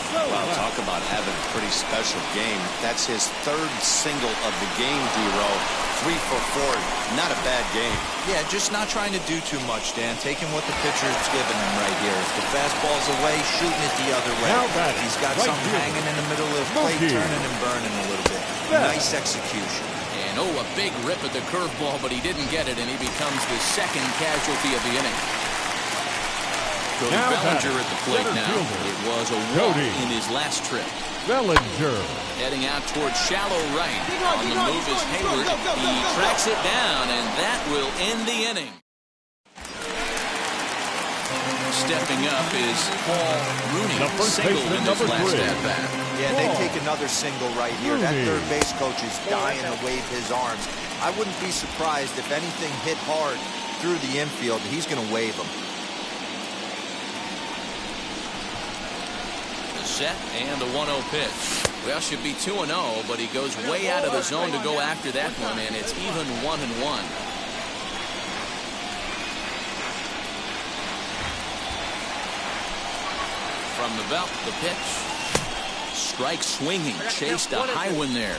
Wow, talk about having a pretty special game. That's his 3rd single of the game, D-Row. 3 for 4. Not a bad game. Yeah, just not trying to do too much, Dan. Taking what the pitcher's giving him right here. If the fastball's away, shooting it the other way. He's got something hanging in the middle of the plate, turning and burning a little bit. Nice execution. And a big rip at the curveball, but he didn't get it, and he becomes the second casualty of the inning. Cody Bellinger at the plate now. It was a walk in his last trip. Bellinger. Heading out towards shallow right. On the move is Hayward. He tracks it down, and that will end the inning. Stepping up is Paul Rooney. Single in his last at-bat. Yeah, they take another single right here. That third base coach is dying to wave his arms. I wouldn't be surprised if anything hit hard through the infield. He's going to wave them. Set and a 1-0 pitch. Well, should be 2-0, but he goes way out of the zone to go after that one, and it's even 1-1. From the belt, the pitch. Strike swinging, chased a high one there.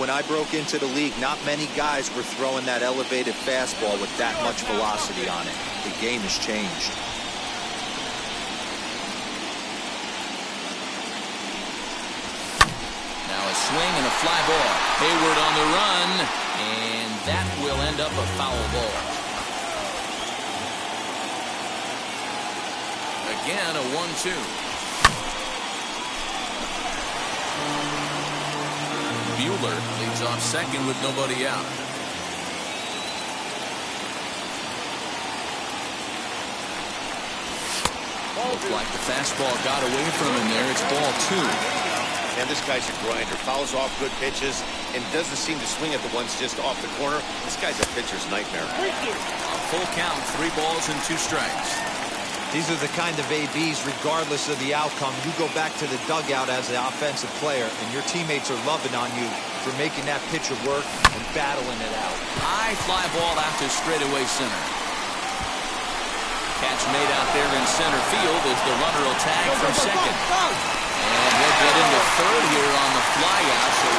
When I broke into the league, not many guys were throwing that elevated fastball with that much velocity on it. The game has changed. Now a swing and a fly ball. Hayward on the run, and that will end up a foul ball. Again, a 1-2. Buehler leads off second with nobody out. Looks like the fastball got away from him there. It's ball 2. And this guy's a grinder. Fouls off good pitches and doesn't seem to swing at the ones just off the corner. This guy's a pitcher's nightmare. A full count, 3 balls and 2 strikes. These are the kind of ABs, regardless of the outcome. You go back to the dugout as an offensive player, and your teammates are loving on you for making that pitcher work and battling it out. High fly ball out to straightaway center. Catch made out there in center field as the runner will tag from second. And we'll get into third here on the fly out. So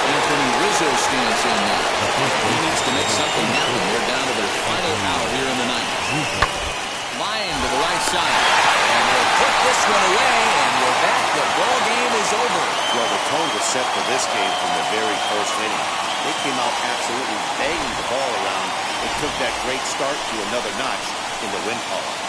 Anthony Rizzo stands in now. He needs to make something happen. They're down to their final out here in the ninth. Line to the right side. And they'll put this one away. And with that, the ball game is over. Well, the tone was set for this game from the very first inning. They came out absolutely banging the ball around and took that great start to another notch in the win column.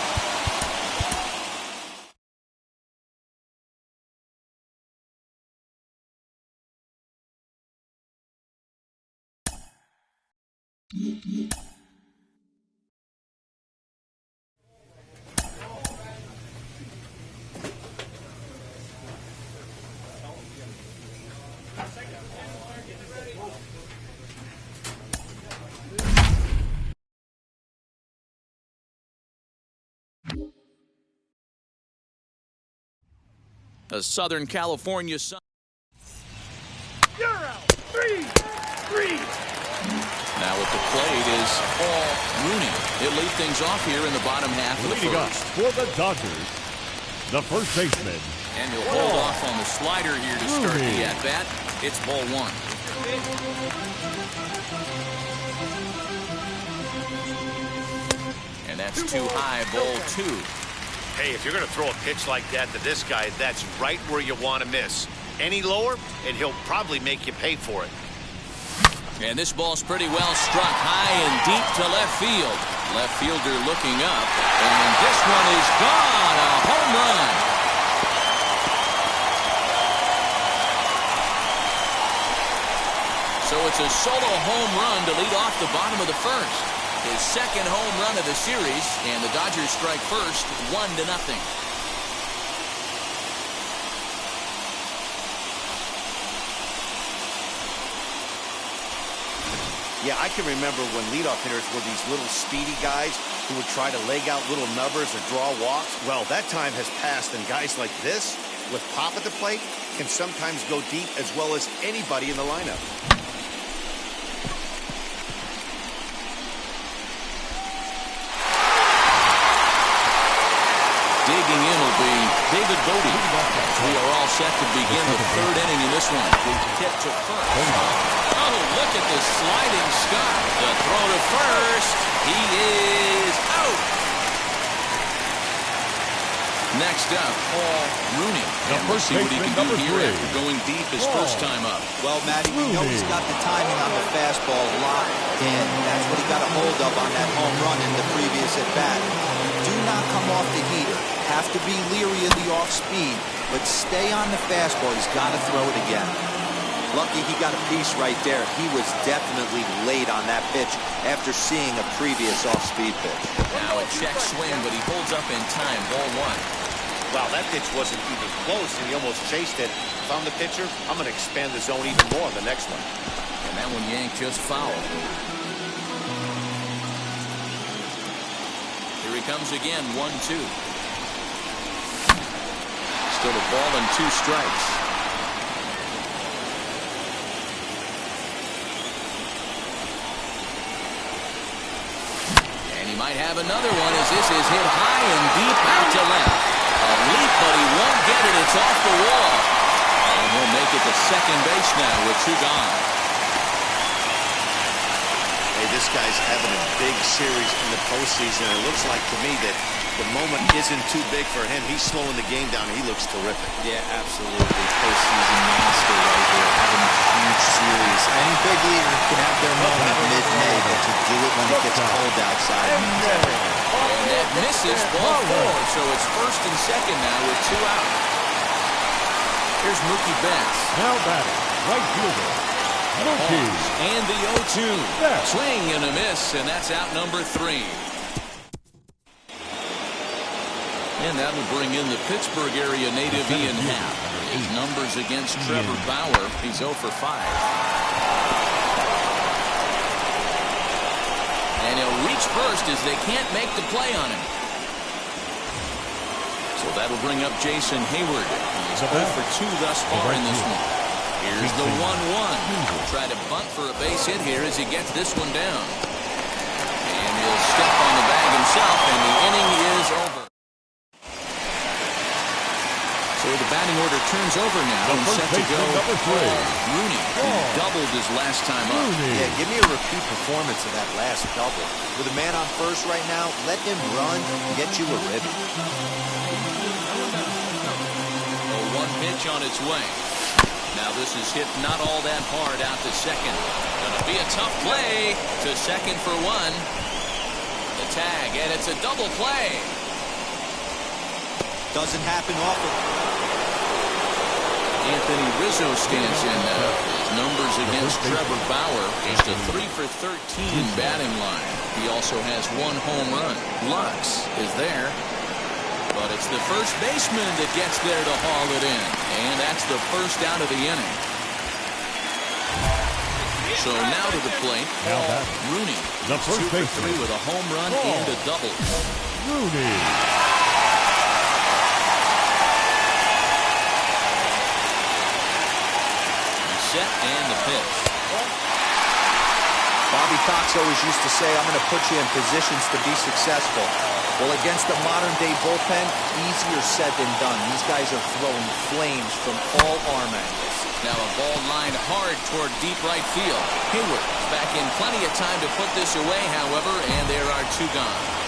A Southern California sun. You're out. 3-3. Now at the plate is Paul Rooney. He'll lead things off here in the bottom half of the Leading up first. for the Dodgers, the first baseman. And he'll hold off on the slider here to start the at-bat. It's ball 1. And that's too high, ball 2. Hey, if you're going to throw a pitch like that to this guy, that's right where you want to miss. Any lower, and he'll probably make you pay for it. And this ball's pretty well struck high and deep to left field. Left fielder looking up, and this one is gone. A home run. So it's a solo home run to lead off the bottom of the first. His second home run of the series, and the Dodgers strike first, 1-0. Yeah, I can remember when leadoff hitters were these little speedy guys who would try to leg out little numbers or draw walks. Well, that time has passed, and guys like this, with pop at the plate, can sometimes go deep as well as anybody in the lineup. Digging in will be David Bodie. We are all set to begin the third inning in this one. Tip to first. Oh, look at this sliding Scott. The throw to first. He is out. Next up, Paul Rooney. And we'll see what he can do here after going deep his first time up. Well, Matty, we know he's got the timing on the fastball locked, and that's what he got a hold of on that home run in the previous at-bat. Do not come off the heater. Have to be leery of the off-speed, but stay on the fastball. He's got to throw it again. Lucky he got a piece right there. He was definitely late on that pitch after seeing a previous off-speed pitch. Now a check swing, but he holds up in time. Ball 1. Wow, that pitch wasn't even close, and he almost chased it. If I'm the pitcher, I'm going to expand the zone even more on the next one. And that one yanked just foul. Here he comes again, 1-2. Still a ball and 2 strikes. And he might might have another one as this is hit high and deep out to left. A leap, but he won't get it. It's off the wall. And he'll make it to second base now with 2 gone. Hey, this guy's having a big series in the postseason. It looks like to me that the moment isn't too big for him. He's slowing the game down, and he looks terrific. Yeah, absolutely. Postseason monster right here, having a huge series. Any big leaguer can have their moment mid-May, but to do it when it gets cold outside means everything. And that misses ball 4, so it's first and second now with 2 out. Here's Mookie Betts. Now batting, right fielder, Mookie. And the 0-2. Betts. Swing and a miss, and that's out number 3. And that'll bring in the Pittsburgh area native Ian Happ. His numbers against Trevor Bauer, he's 0 for 5. And he'll reach first as they can't make the play on him. So that'll bring up Jason Hayward. He's 0 for 2 thus far in this one. Here's the 1-1. He'll try to bunt for a base hit here as he gets this one down. And he'll step on the bag himself, and the inning is over. So the batting order turns over now and set to go Rooney, who doubled his last time up. Yeah, give me a repeat performance of that last double. With a man on first right now, let him run and get you a ribby. A 1 pitch on its way. Now this is hit not all that hard out to second. Gonna be a tough play to second for 1. The tag, and it's a double play. Doesn't happen often. Anthony Rizzo stands in now. His numbers against Trevor Bauer, just a 3 for 13 batting line. He also has 1 home run. Lux is there, but it's the first baseman that gets there to haul it in, and that's the first out of the inning. So now to the plate, Rooney. The first 2 for 3 baseman with a home run and a double. Rooney. Set and the pitch. Bobby Cox always used to say, I'm going to put you in positions to be successful. Well, against the modern-day bullpen, easier said than done. These guys are throwing flames from all arm angles. Now a ball lined hard toward deep right field. Hayward is back in plenty of time to put this away, however, and there are 2 gone.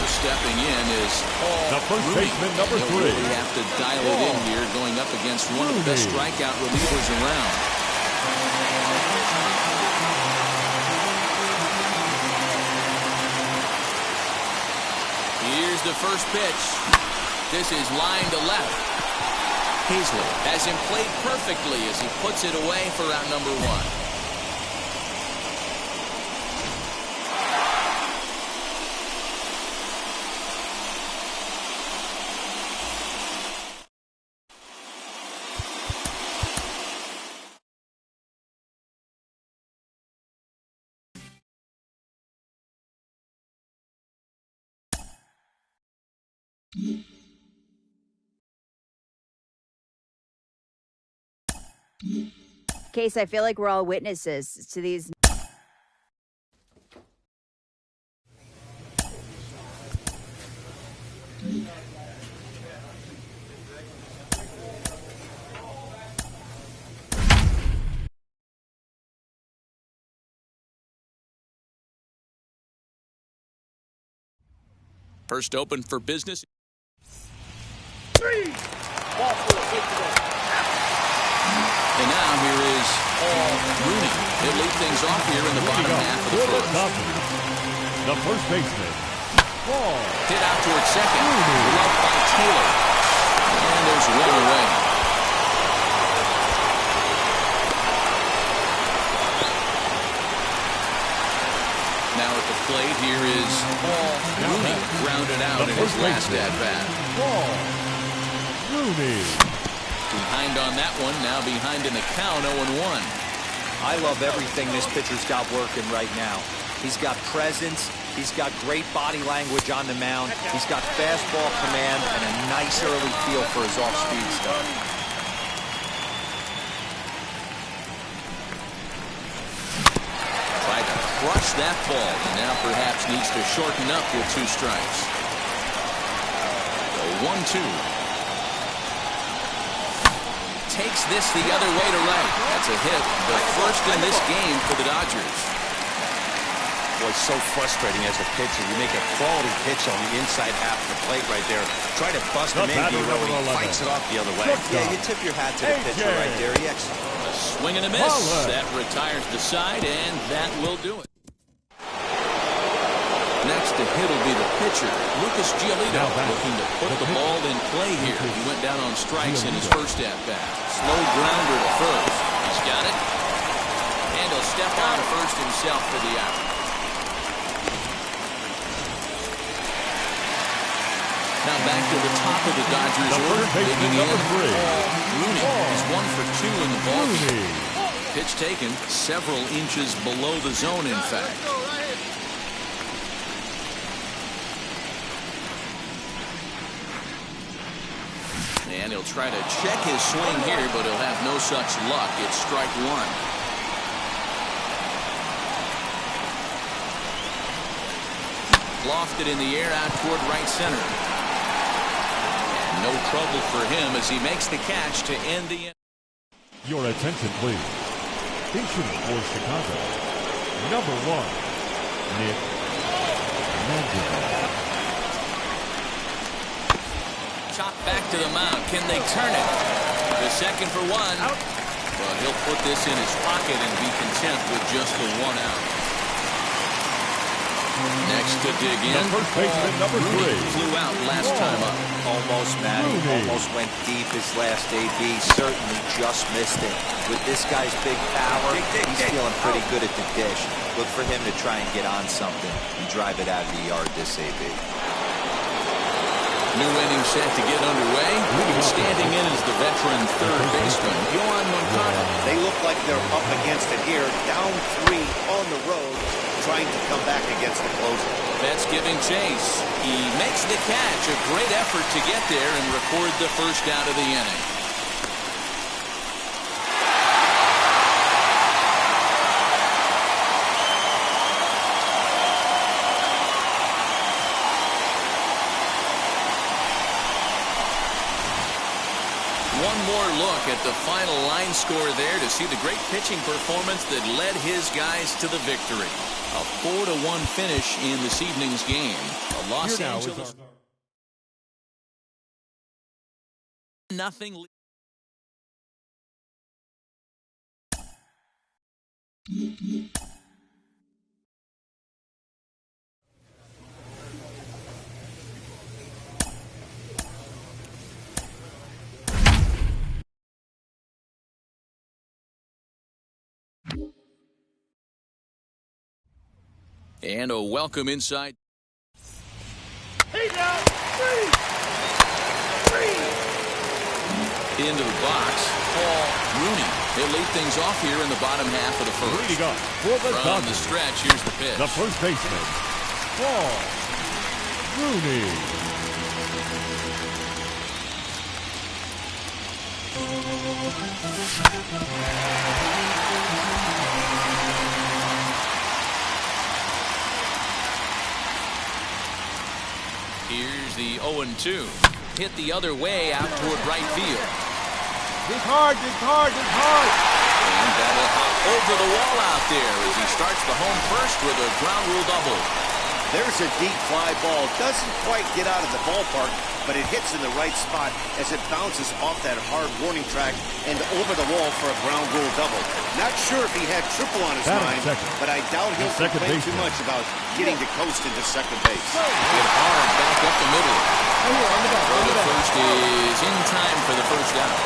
Stepping in is the first baseman, number 3. Really have to dial it in here, going up against one of the best strikeout relievers around. Here's the first pitch. This is line to left. Hazlett has him played perfectly as he puts it away for out number 1. Case, I feel like we're all witnesses to these. First open for business. 3. Ball 4. And now here is Rooney. He'll lead things off here in the bottom half of the first. The first baseman. Hit out towards second. Loved by Taylor. And there's 1 away. Now at the plate, here is Rooney. Grounded out in his last at-bat. Rooney. Behind on that one, now behind in the count, 0-1. I love everything this pitcher's got working right now. He's got presence, he's got great body language on the mound, he's got fastball command, and a nice early feel for his off-speed stuff. missed that ball, and now perhaps needs to shorten up with 2 strikes. The 1-2. Takes this the other way to right. That's a hit. The first in this game for the Dodgers. Boy, so frustrating as a pitcher. You make a quality pitch on the inside half of the plate right there. Try to bust him in, he fights it off the other way. Yeah, you tip your hat to the pitcher right there. He A swing and a miss. That retires the side, and that will do it. Next to hit will be the pitcher, Lucas Giolito, looking to put the ball in play here. He went down on strikes in his first at-bat. Slow grounder to first. He's got it. And he'll step on first himself for the out. Now back to the top of the Dodgers order. Digging in, Paul Rooney. He's 1 for 2 in the ball game. Pitch taken several inches below the zone, in fact. And he'll try to check his swing here, but he'll have no such luck. It's strike 1. Lofted in the air out toward right center. And no trouble for him as he makes the catch to end the inning. Your attention, please. Pitching for Chicago, number 1, Nick Mandible. Chop back to the mound. Can they turn it? The second for 1. But he'll put this in his pocket and be content with just the 1 out. Next to dig in, First baseman, number 3. Flew out last time up. almost, Matty. Almost went deep his last AB. Certainly just missed it. With this guy's big power, he's feeling pretty good at the dish. Look for him to try and get on something and drive it out of the yard this AB. New inning set to get underway. Standing in is the veteran third baseman, Yohan Moncada. They look like they're up against it here. Down 3 on the road, trying to come back against the closer. Betts giving chase. He makes the catch. A great effort to get there and record the first out of the inning. One more look at the final line score there to see the great pitching performance that led his guys to the victory. A 4-1 finish in this evening's game. A Los Angeles nothing. And a welcome inside. Hey now, Into the box, Paul Rooney. He'll lead things off here in the bottom half of the first. Leading up for the From Dodgers, the stretch, here's the pitch. the first baseman, Paul Rooney. Here's the 0-2. Hit the other way out toward right field. dig hard, dig hard, dig hard. And that'll hop over the wall out there as he starts the home first with a ground rule double. There's a deep fly ball. Doesn't quite get out of the ballpark, but it hits in the right spot as it bounces off that hard warning track and over the wall for a ground rule double. Not sure if he had triple on his mind, but I doubt he'll complain too much about getting to coast into second base. Hit hard back up the middle. Throw to first is in time for the first out.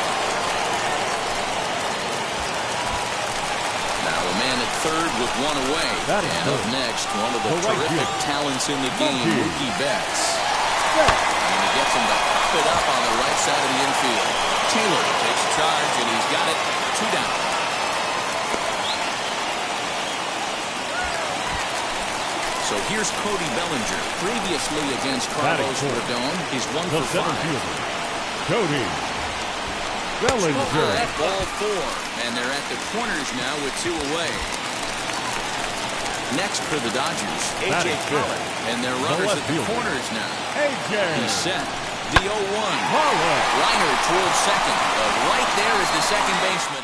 Now a man at third with one away. And up next, one of the terrific talents in the game, Mookie Betts. And he gets him to pop it up on the right side of the infield. Taylor takes charge, and he's got it 2 down. So here's Cody Bellinger. Previously against Carlos Rodon, he's 1 for 5. Cody Bellinger. Ball 4, and they're at the corners now with 2 away. Next for the Dodgers, That is good. and their runners left at the fielder. corners now. AJ. He's set. The 0-1. Marlon. Reiner towards second. But right there is the second baseman.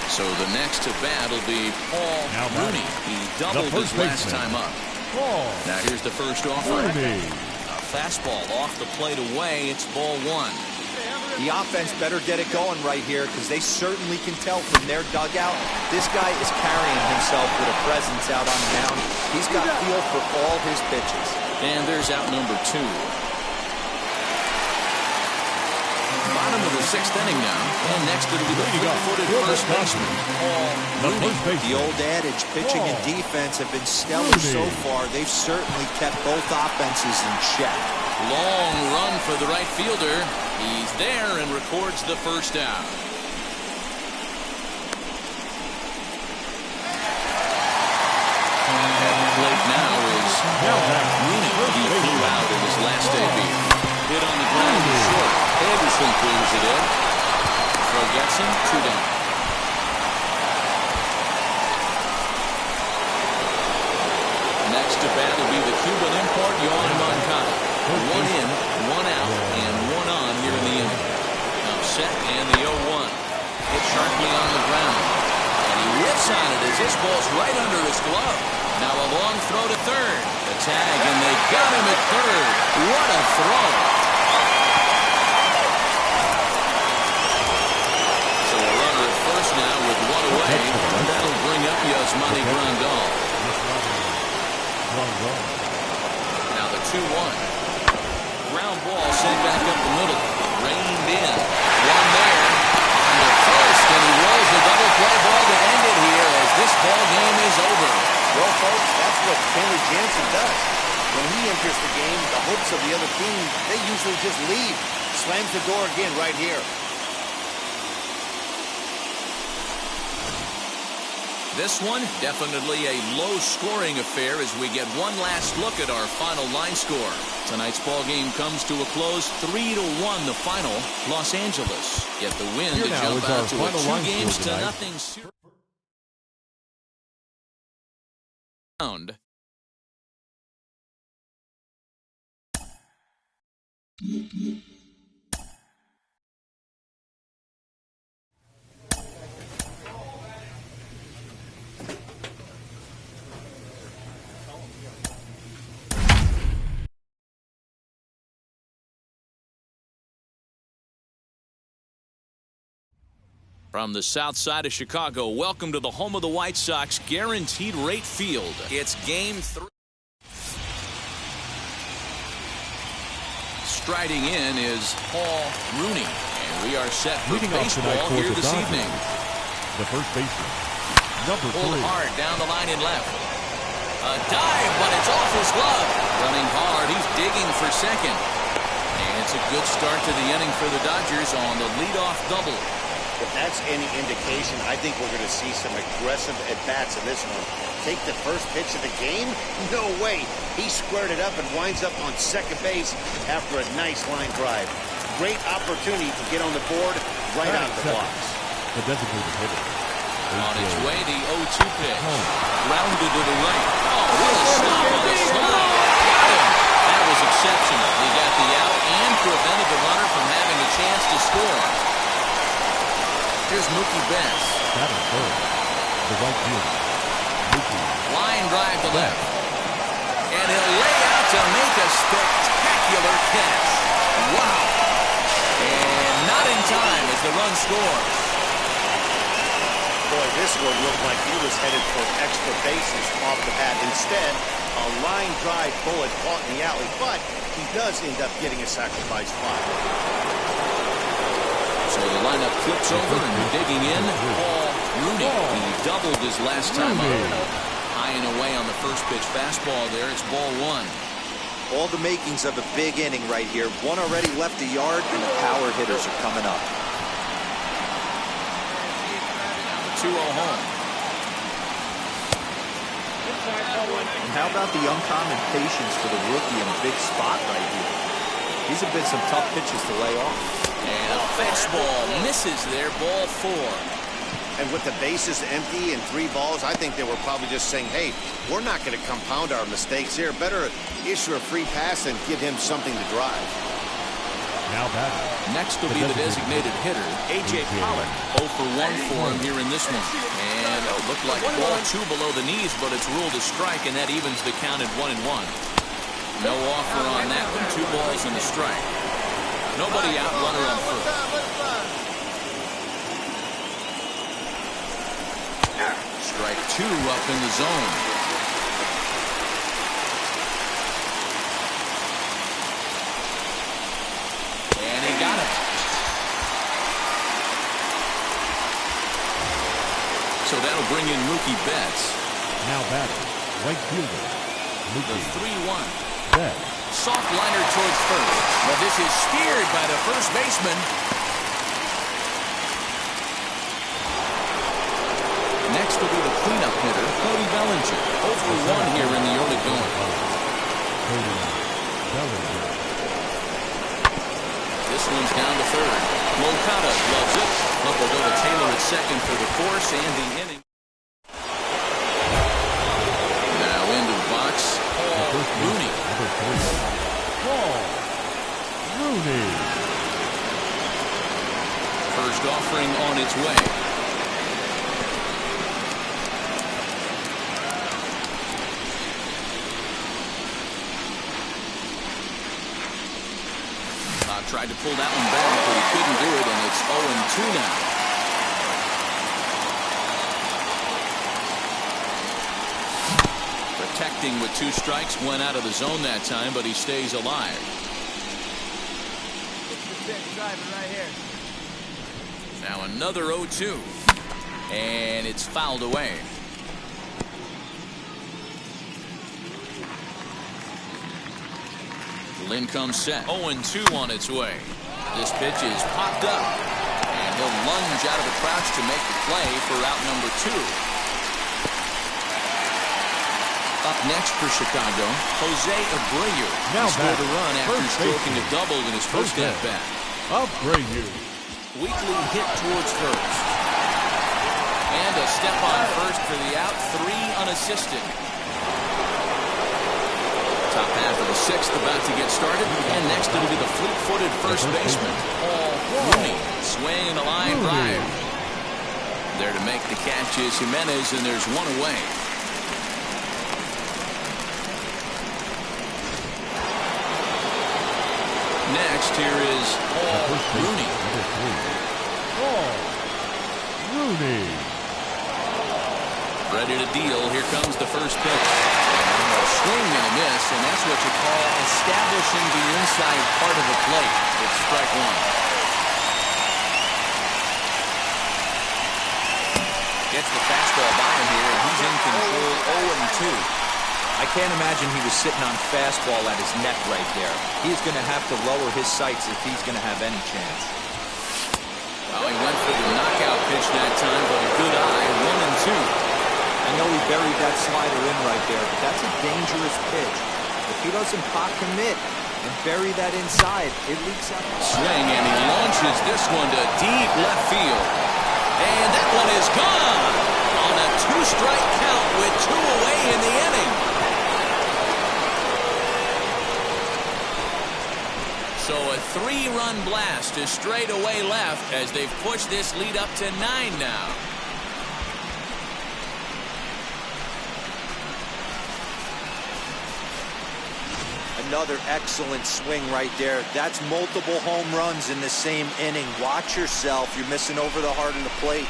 So the next to bat will be Paul Now Rooney. He doubled his first last baseman. time up. Paul Now here's the first offering. Rooney. A fastball off the plate away. It's ball one. The offense better get it going right here because they certainly can tell from their dugout. This guy is carrying himself with a presence out on the mound. He's got feel for all his pitches. And there's out number two. Bottom of the sixth inning now. And next it'll be the fleet-footed first baseman, Paul Rooney. The old adage, pitching and defense have been stellar so far. They've certainly kept both offenses in check. Long run for the right fielder. He's there and records the first out. At the plate now is Rooney. He flew out in his last debut. Hit on the ground to short. Anderson clears it in. Throw gets him. 2 down. Next to bat will be the Cuban import, Yohan Moncada. 1 in, 1 out, and 1 on here in the inning. Now set and the 0-1. Hit sharply on the ground. And he whips on it as this ball's right under his glove. Now a long throw to third. The tag, and they got him at third. What a throw. So a runner at first now with 1 away. That'll bring up Yasmani Grandal. Now the 2-1. Ground ball sent back up the middle. Reined in. 1 there. Under first, and he rolls the double play ball to end it here as this ball game is over. Well, folks, that's what Kenley Jansen does. When he enters the game, the hopes of the other team, they usually just leave. Slams the door again right here. This one, definitely a low-scoring affair as we get one last look at our final line score. Tonight's ball game comes to a close, 3-1 the final. Los Angeles get the win Here to now jump is our out to a final line 2-0 score round. From the south side of Chicago, welcome to the home of the White Sox, Guaranteed Rate Field. It's Game 3. Striding in is Paul Rooney, and we are set for baseball here this evening. The first baseman, number 3. Pulled hard down the line and left. A dive, but it's off his glove. Running hard, he's digging for second. And it's a good start to the inning for the Dodgers on the leadoff double. If that's any indication, I think we're going to see some aggressive at-bats in this one. Take the first pitch of the game? No way. He squared it up and winds up on second base after a nice line drive. Great opportunity to get on the board right out the blocks. The designated hitter. On its way, the 0-2 pitch. Rounded to the right. Oh, what a stop on the slide. Got him. That was exceptional. He got the out and prevented the runner from having a chance to score. Here's Mookie Betts. That is third. The right fielder. Mookie. Line drive to left. And he'll lay out to make a spectacular catch. Wow. And not in time as the run scores. Boy, this one looked like he was headed for extra bases off the bat. Instead, a line drive bullet caught in the alley, but he does end up getting a sacrifice fly. So the lineup flips over and digging in, Paul Rooney. He doubled his last time up. High and away on the first pitch fastball there. It's ball 1. All the makings of a big inning right here. One already left the yard, and the power hitters are coming up. 2-0 home. And how about the uncommon patience for the rookie in a big spot right here? These have been some tough pitches to lay off. And a fastball misses there, ball 4. And with the bases empty and 3 balls, I think they were probably just saying, hey, we're not going to compound our mistakes here. Better issue a free pass and give him something to drive. Now batting. Next will be the designated hitter, A.J. Pollock. 0 for 1 for him here in this one. And it looked like ball 2 below the knees, but it's ruled a strike, and that evens the count at 1-1. No offer on that one. 2 balls and a strike. Nobody out, runner on first. Strike 2 up in the zone. And he got it. So that'll bring in Mookie Betts. Now batting. Right fielder. The 3-1. Betts. Soft liner towards first. But this is steered by the first baseman. Next will be the cleanup hitter, Cody Bellinger. 0 for 1 here in the early going. Cody Bellinger. This one's down to third. Moncada loves it. Up will go to Taylor at second for the course and the inning. Now into the box, Paul Rooney. Number 3. Paul Rooney. First offering on its way. Tried to pull that one back, but he couldn't do it, and it's 0-2 now. Protecting with 2 strikes, went out of the zone that time, but he stays alive. Right here. Now another 0-2, and it's fouled away. Lynn comes set. 0-2 on its way. This pitch is popped up. And he'll lunge out of the crouch to make the play for out number 2. Up next for Chicago, Jose Abreu. He scored a run after stroking a double in his first at-bat. Abreu. Weakly hit towards first. And a step on first for the out. 3 unassisted. Top half of the 6th about to get started. And next it'll be the fleet-footed first baseman, Paul Rooney. Swing and a line drive. There to make the catch is Jimenez, and there's 1 away. Next here is Paul Rooney. Paul Rooney. Ready to deal. Here comes the first pitch. Swing and a miss, and that's what you call establishing the inside part of the plate. It's strike 1. Gets the fastball by him here, and he's in control. 0-2. I can't imagine he was sitting on fastball at his neck right there. He's going to have to lower his sights if he's going to have any chance. Well, he went for the knockout pitch that time, but a good eye. 1-2. I know he buried that slider in right there, but that's a dangerous pitch. If he doesn't pot commit and bury that inside, it leaks out. Swing, and he launches this one to deep left field. And that one is gone on a 2-strike count with 2 away in the inning. So a 3-run blast to straightaway left as they've pushed this lead up to 9 now. Another excellent swing right there. That's multiple home runs in the same inning. Watch yourself. You're missing over the heart of the plate.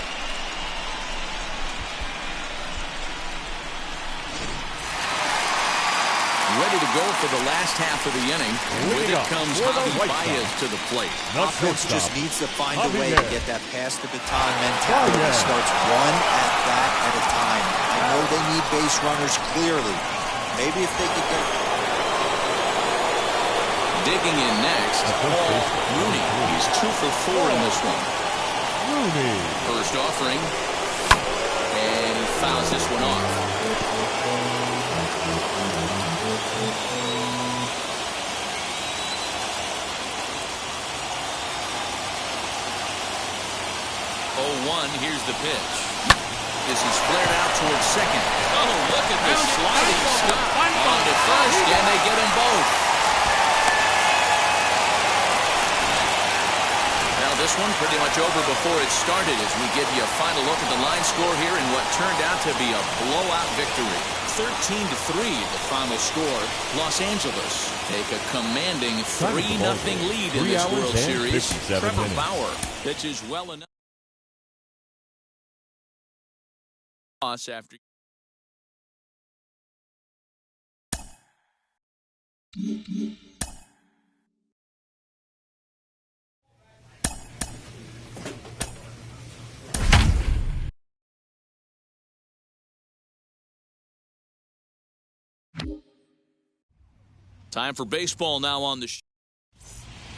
Ready to go for the last half of the inning. With it comes Javi Baez to the plate. Offense just needs to find a way to get that pass the baton mentality. Starts 1 at-bat at a time. I know they need base runners clearly. Maybe if they could get... Digging in next, Paul Rooney. He's 2 for 4 in this one. Rooney. First offering. And he fouls this one off. 0-1. Here's the pitch. This is flared out towards second. Oh, look at this sliding stop on to first, and they get them both. Now this one pretty much over before it started as we give you a final look at the line score here in what turned out to be a blowout victory. 13-3 the final score. Los Angeles take a commanding 3-0 lead in this World Series. Trevor Bauer pitches well enough. After time for baseball now on the show.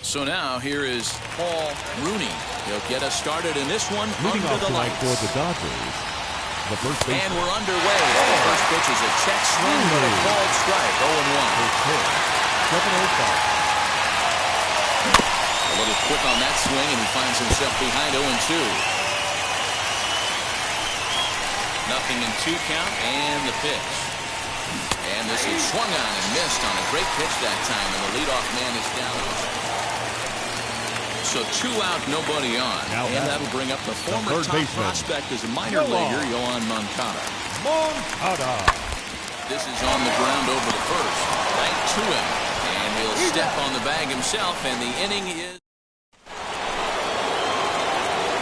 So now here is Paul Rooney. He'll get us started in this one. Leading under off the tonight lights. for the Dodgers. The first baseman. And we're underway. The first pitch is a check swing, but a called strike. 0-1. A little quick on that swing, and he finds himself behind 0-2. Nothing in 2 count, and the pitch. And this is swung on and missed on a great pitch that time, and the leadoff man is down. So 2 out, nobody on. And that'll bring up the former top prospect as a minor leaguer, Yohan Moncada. This is on the ground over the first. Right to him. And he'll step on the bag himself, and the inning is...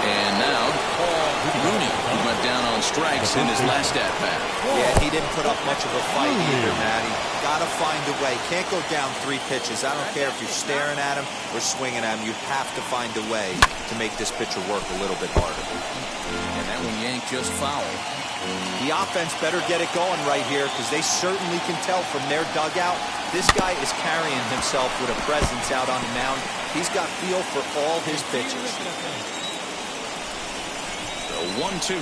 And now, Paul Rooney, who went down on strikes in his last at-bat. Yeah, he didn't put up much of a fight either, Matty. Gotta find a way. Can't go down 3 pitches. I don't care if you're staring at him or swinging at him. You have to find a way to make this pitcher work a little bit harder. And that one yanked just foul. The offense better get it going right here because they certainly can tell from their dugout this guy is carrying himself with a presence out on the mound. He's got feel for all his pitches. 1-2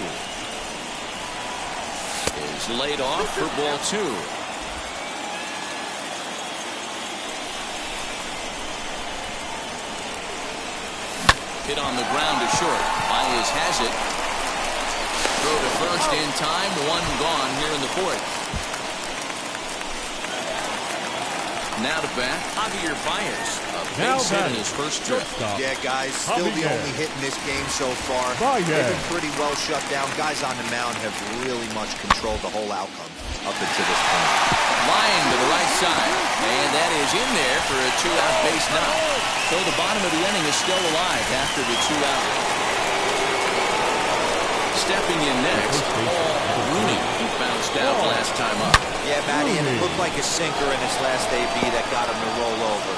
is laid off for ball 2. Hit on the ground to short. Baez has it. Throw to first in time. 1 gone here in the 4th. Now to bat, Javier Baez. A base hit in his first trip. Yeah, guys, still the only hit in this game so far. They've been pretty well shut down. Guys on the mound have really much controlled the whole outcome up until this point. Line to the right side, and that is in there for a 2-out base knock. So the bottom of the inning is still alive after the 2 out. Stepping in next, Paul Rooney, who bounced out last time up. Yeah, Matty, and it looked like a sinker in his last AB that got him to roll over.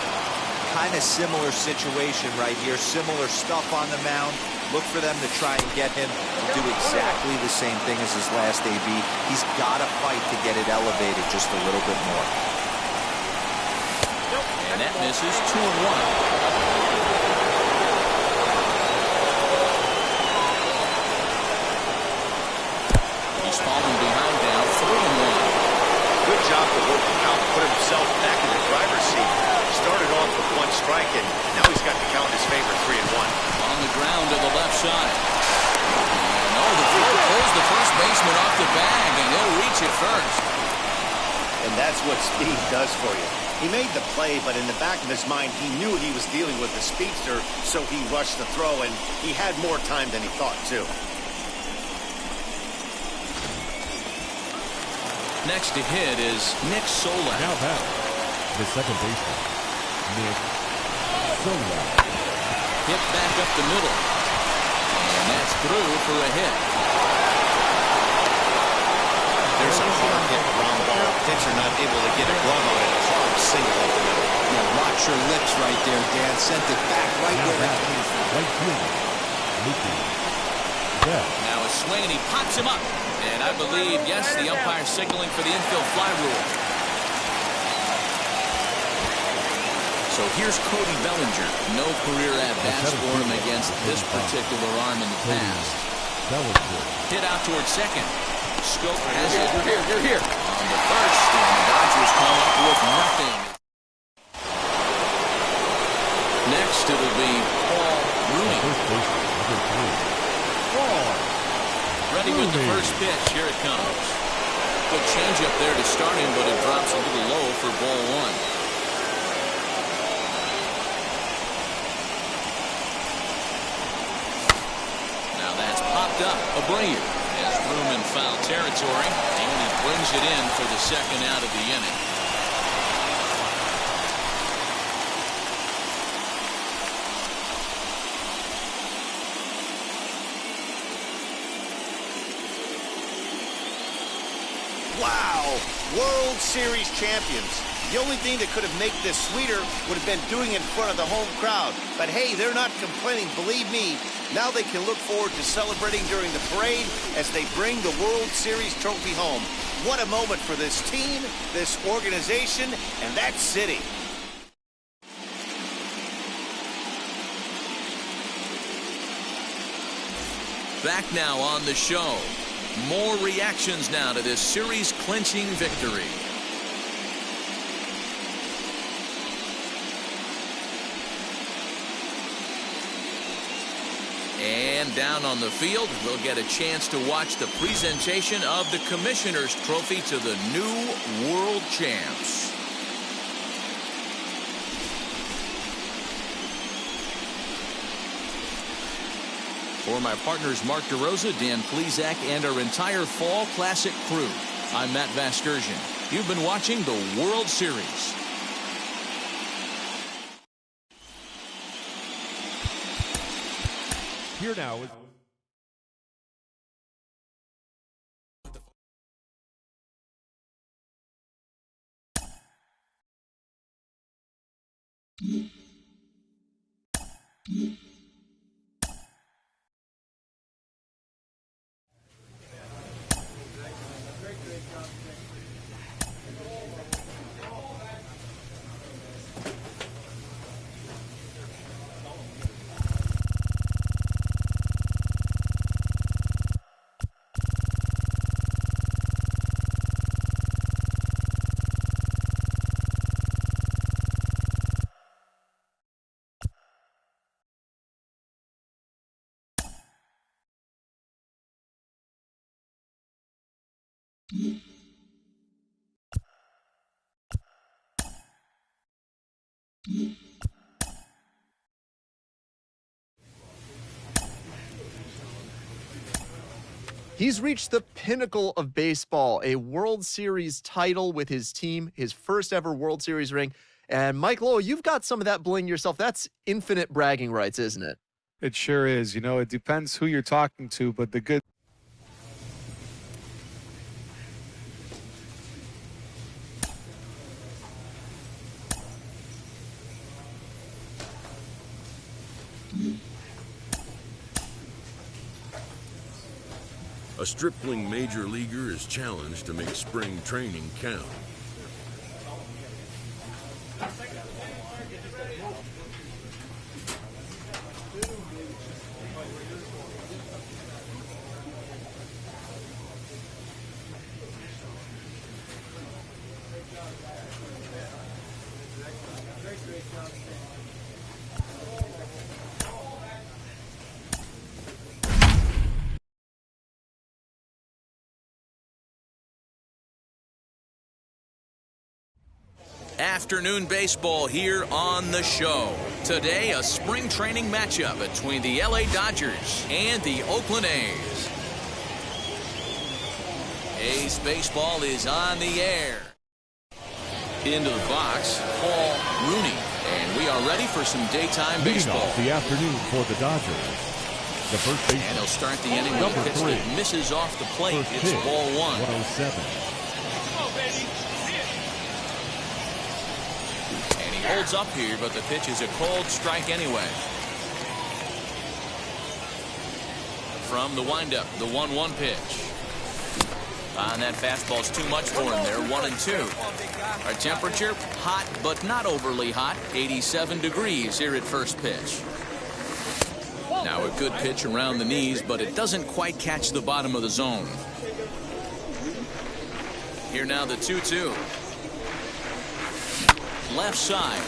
Kind of similar situation right here. Similar stuff on the mound. Look for them to try and get him to do exactly the same thing as his last AB. He's got to fight to get it elevated just a little bit more. And that misses. 2-1. He's falling behind now. 3-1. Good job to work him out, put himself back in the driver's seat. Started off with 1 strike, and now he's got the count in his favor, 3-1. On the ground to the left side. And the throw pulls the first baseman off the bag, and he'll reach it first. And that's what speed does for you. He made the play, but in the back of his mind, he knew he was dealing with the speedster, so he rushed the throw, and he had more time than he thought, too. Next to hit is Nick Solak. Now back, the second baseman, Nick Solak. Hit back up the middle. And that's through for a hit. There's a hard hit ground ball. Pitcher not able to get a glove on it. Hard single up the middle. Yeah, watch your lips right there, Dan. Sent it back right Now where it back, came from. right fielder, Mickey Bell. Now a swing, and he pops him up. And I believe, yes, the umpire signaling for the infield fly rule. So here's Cody Bellinger. No career at-bats for him against this particular arm in the past. Hit out towards second. Scope has it. You're here. On the first, and the Dodgers come up with nothing. Next, it'll be Paul Rooney. Ball. Ready with the first pitch. Here it comes. Good changeup there to start him, but it drops a little low for ball one. Now that's popped up. Abreu has room in foul territory, and he brings it in for the second out of the inning. Wow! World Series champions. The only thing that could have made this sweeter would have been doing it in front of the home crowd. But hey, they're not complaining, believe me. Now they can look forward to celebrating during the parade as they bring the World Series trophy home. What a moment for this team, this organization, and that city. Back now on the show. More reactions now to this series-clinching victory. And down on the field, we'll get a chance to watch the presentation of the Commissioner's Trophy to the new World Champs. For my partners Mark DeRosa, Dan Plezak, and our entire Fall Classic crew, I'm Matt Vasgersian. You've been watching the World Series. Here now is He's reached the pinnacle of baseball, a World Series title with his team, his first ever World Series ring. And Mike Lowell, you've got some of that bling yourself. That's infinite bragging rights, isn't it? It sure is. You know, it depends who you're talking to, but the good A stripling major leaguer is challenged to make spring training count. Afternoon baseball here on the show. Today, a spring training matchup between the LA Dodgers and the Oakland A's. A's baseball is on the air. Into the box, Paul Rooney. And we are ready for some daytime baseball. Leading off the afternoon for the Dodgers, the first baseman. And he'll start the inning with a pitch that misses off the plate. It's ball one. 107. Holds up here, but the pitch is a cold strike anyway. From the windup, the 1-1 pitch. And that fastball's too much for him there, 1-2. Our temperature, hot but not overly hot, 87 degrees here at first pitch. Now a good pitch around the knees, but it doesn't quite catch the bottom of the zone. Here now the 2-2. Left side.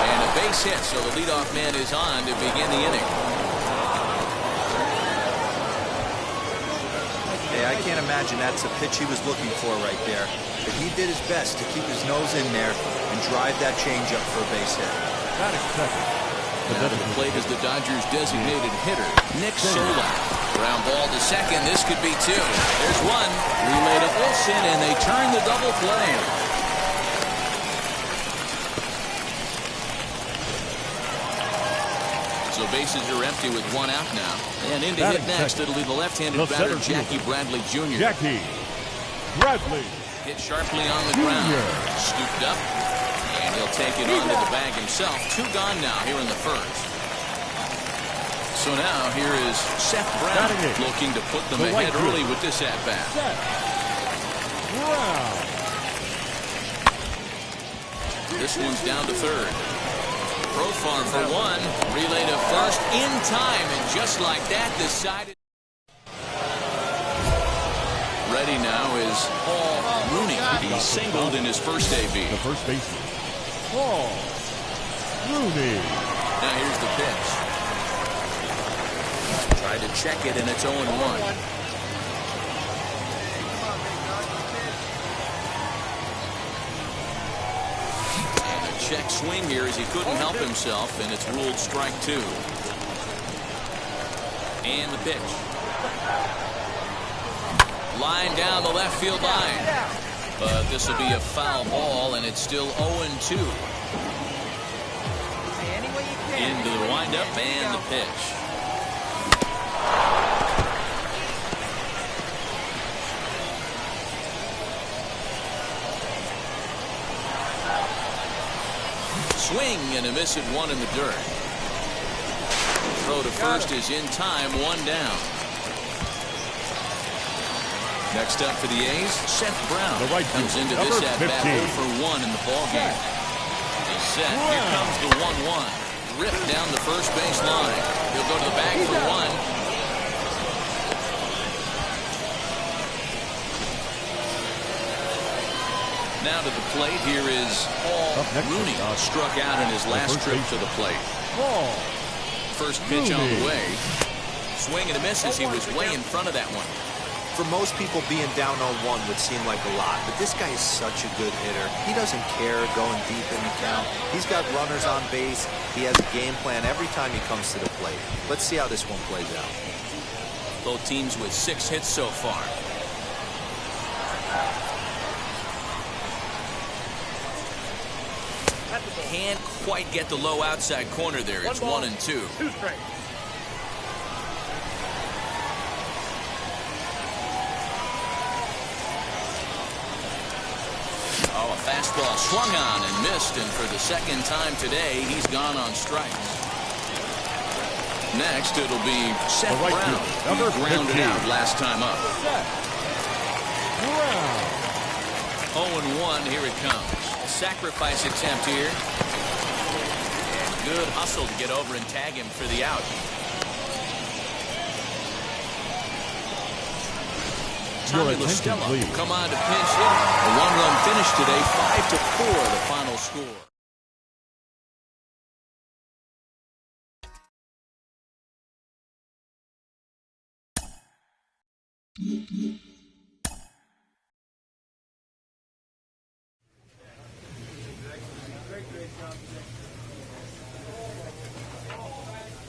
And a base hit, so the leadoff man is on to begin the inning. Okay, I can't imagine that's the pitch he was looking for right there. But he did his best to keep his nose in there and drive that changeup for a base hit. Batting second. Now to the plate is the Dodgers' designated hitter, Nick Solak. Ground ball to second. This could be two. There's one. Relay to Olsen, and they turn the double play. So bases are empty with one out now. And in to hit next, it'll be the left-handed batter, Jackie Bradley Jr. Jackie Bradley. Hit sharply on the ground. Scooped up. And he'll take it onto the bag himself. Two gone now here in the first. So now here is Seth Brown looking to put them ahead early with this at-bat. This one's down to third. Profar for one. Relay to first in time. And just like that, decided. Ready now is Paul Rooney. He singled in his first AB. The first baseman, Paul Rooney. Now here's the pitch. Tried to check it, and it's 0-1. And a check swing here as he couldn't help himself, and it's ruled strike two. And the pitch. Line down the left field line. But this will be a foul ball, and it's still 0-2. Into the windup and the pitch. Swing and a miss at one in the dirt. Throw to first is in time, one down. Next up for the A's, Seth Brown comes into this at-bat 0 for 1 in the ballgame. He's set. Here comes the 1-1. Ripped down the first base line. He'll go to the bag for one. Now to the plate, here is Paul Rooney. Struck out in his last trip to the plate. First pitch on the way. Swing and a miss as he was way in front of that one. For most people, being down 0-1 would seem like a lot, but this guy is such a good hitter. He doesn't care going deep in the count. He's got runners on base. He has a game plan every time he comes to the plate. Let's see how this one plays out. Both teams with 6 hits so far. Can't quite get the low outside corner there. It's 1-2. Oh, a fastball swung on and missed, and for the second time today, he's gone on strikes. Next, it'll be Seth Brown, who grounded out last time up. 0-1, here it comes. Sacrifice attempt here. And good hustle to get over and tag him for the out. Tommy LaStella come on to pinch hit. A one-run finish today, 5-4 the final score.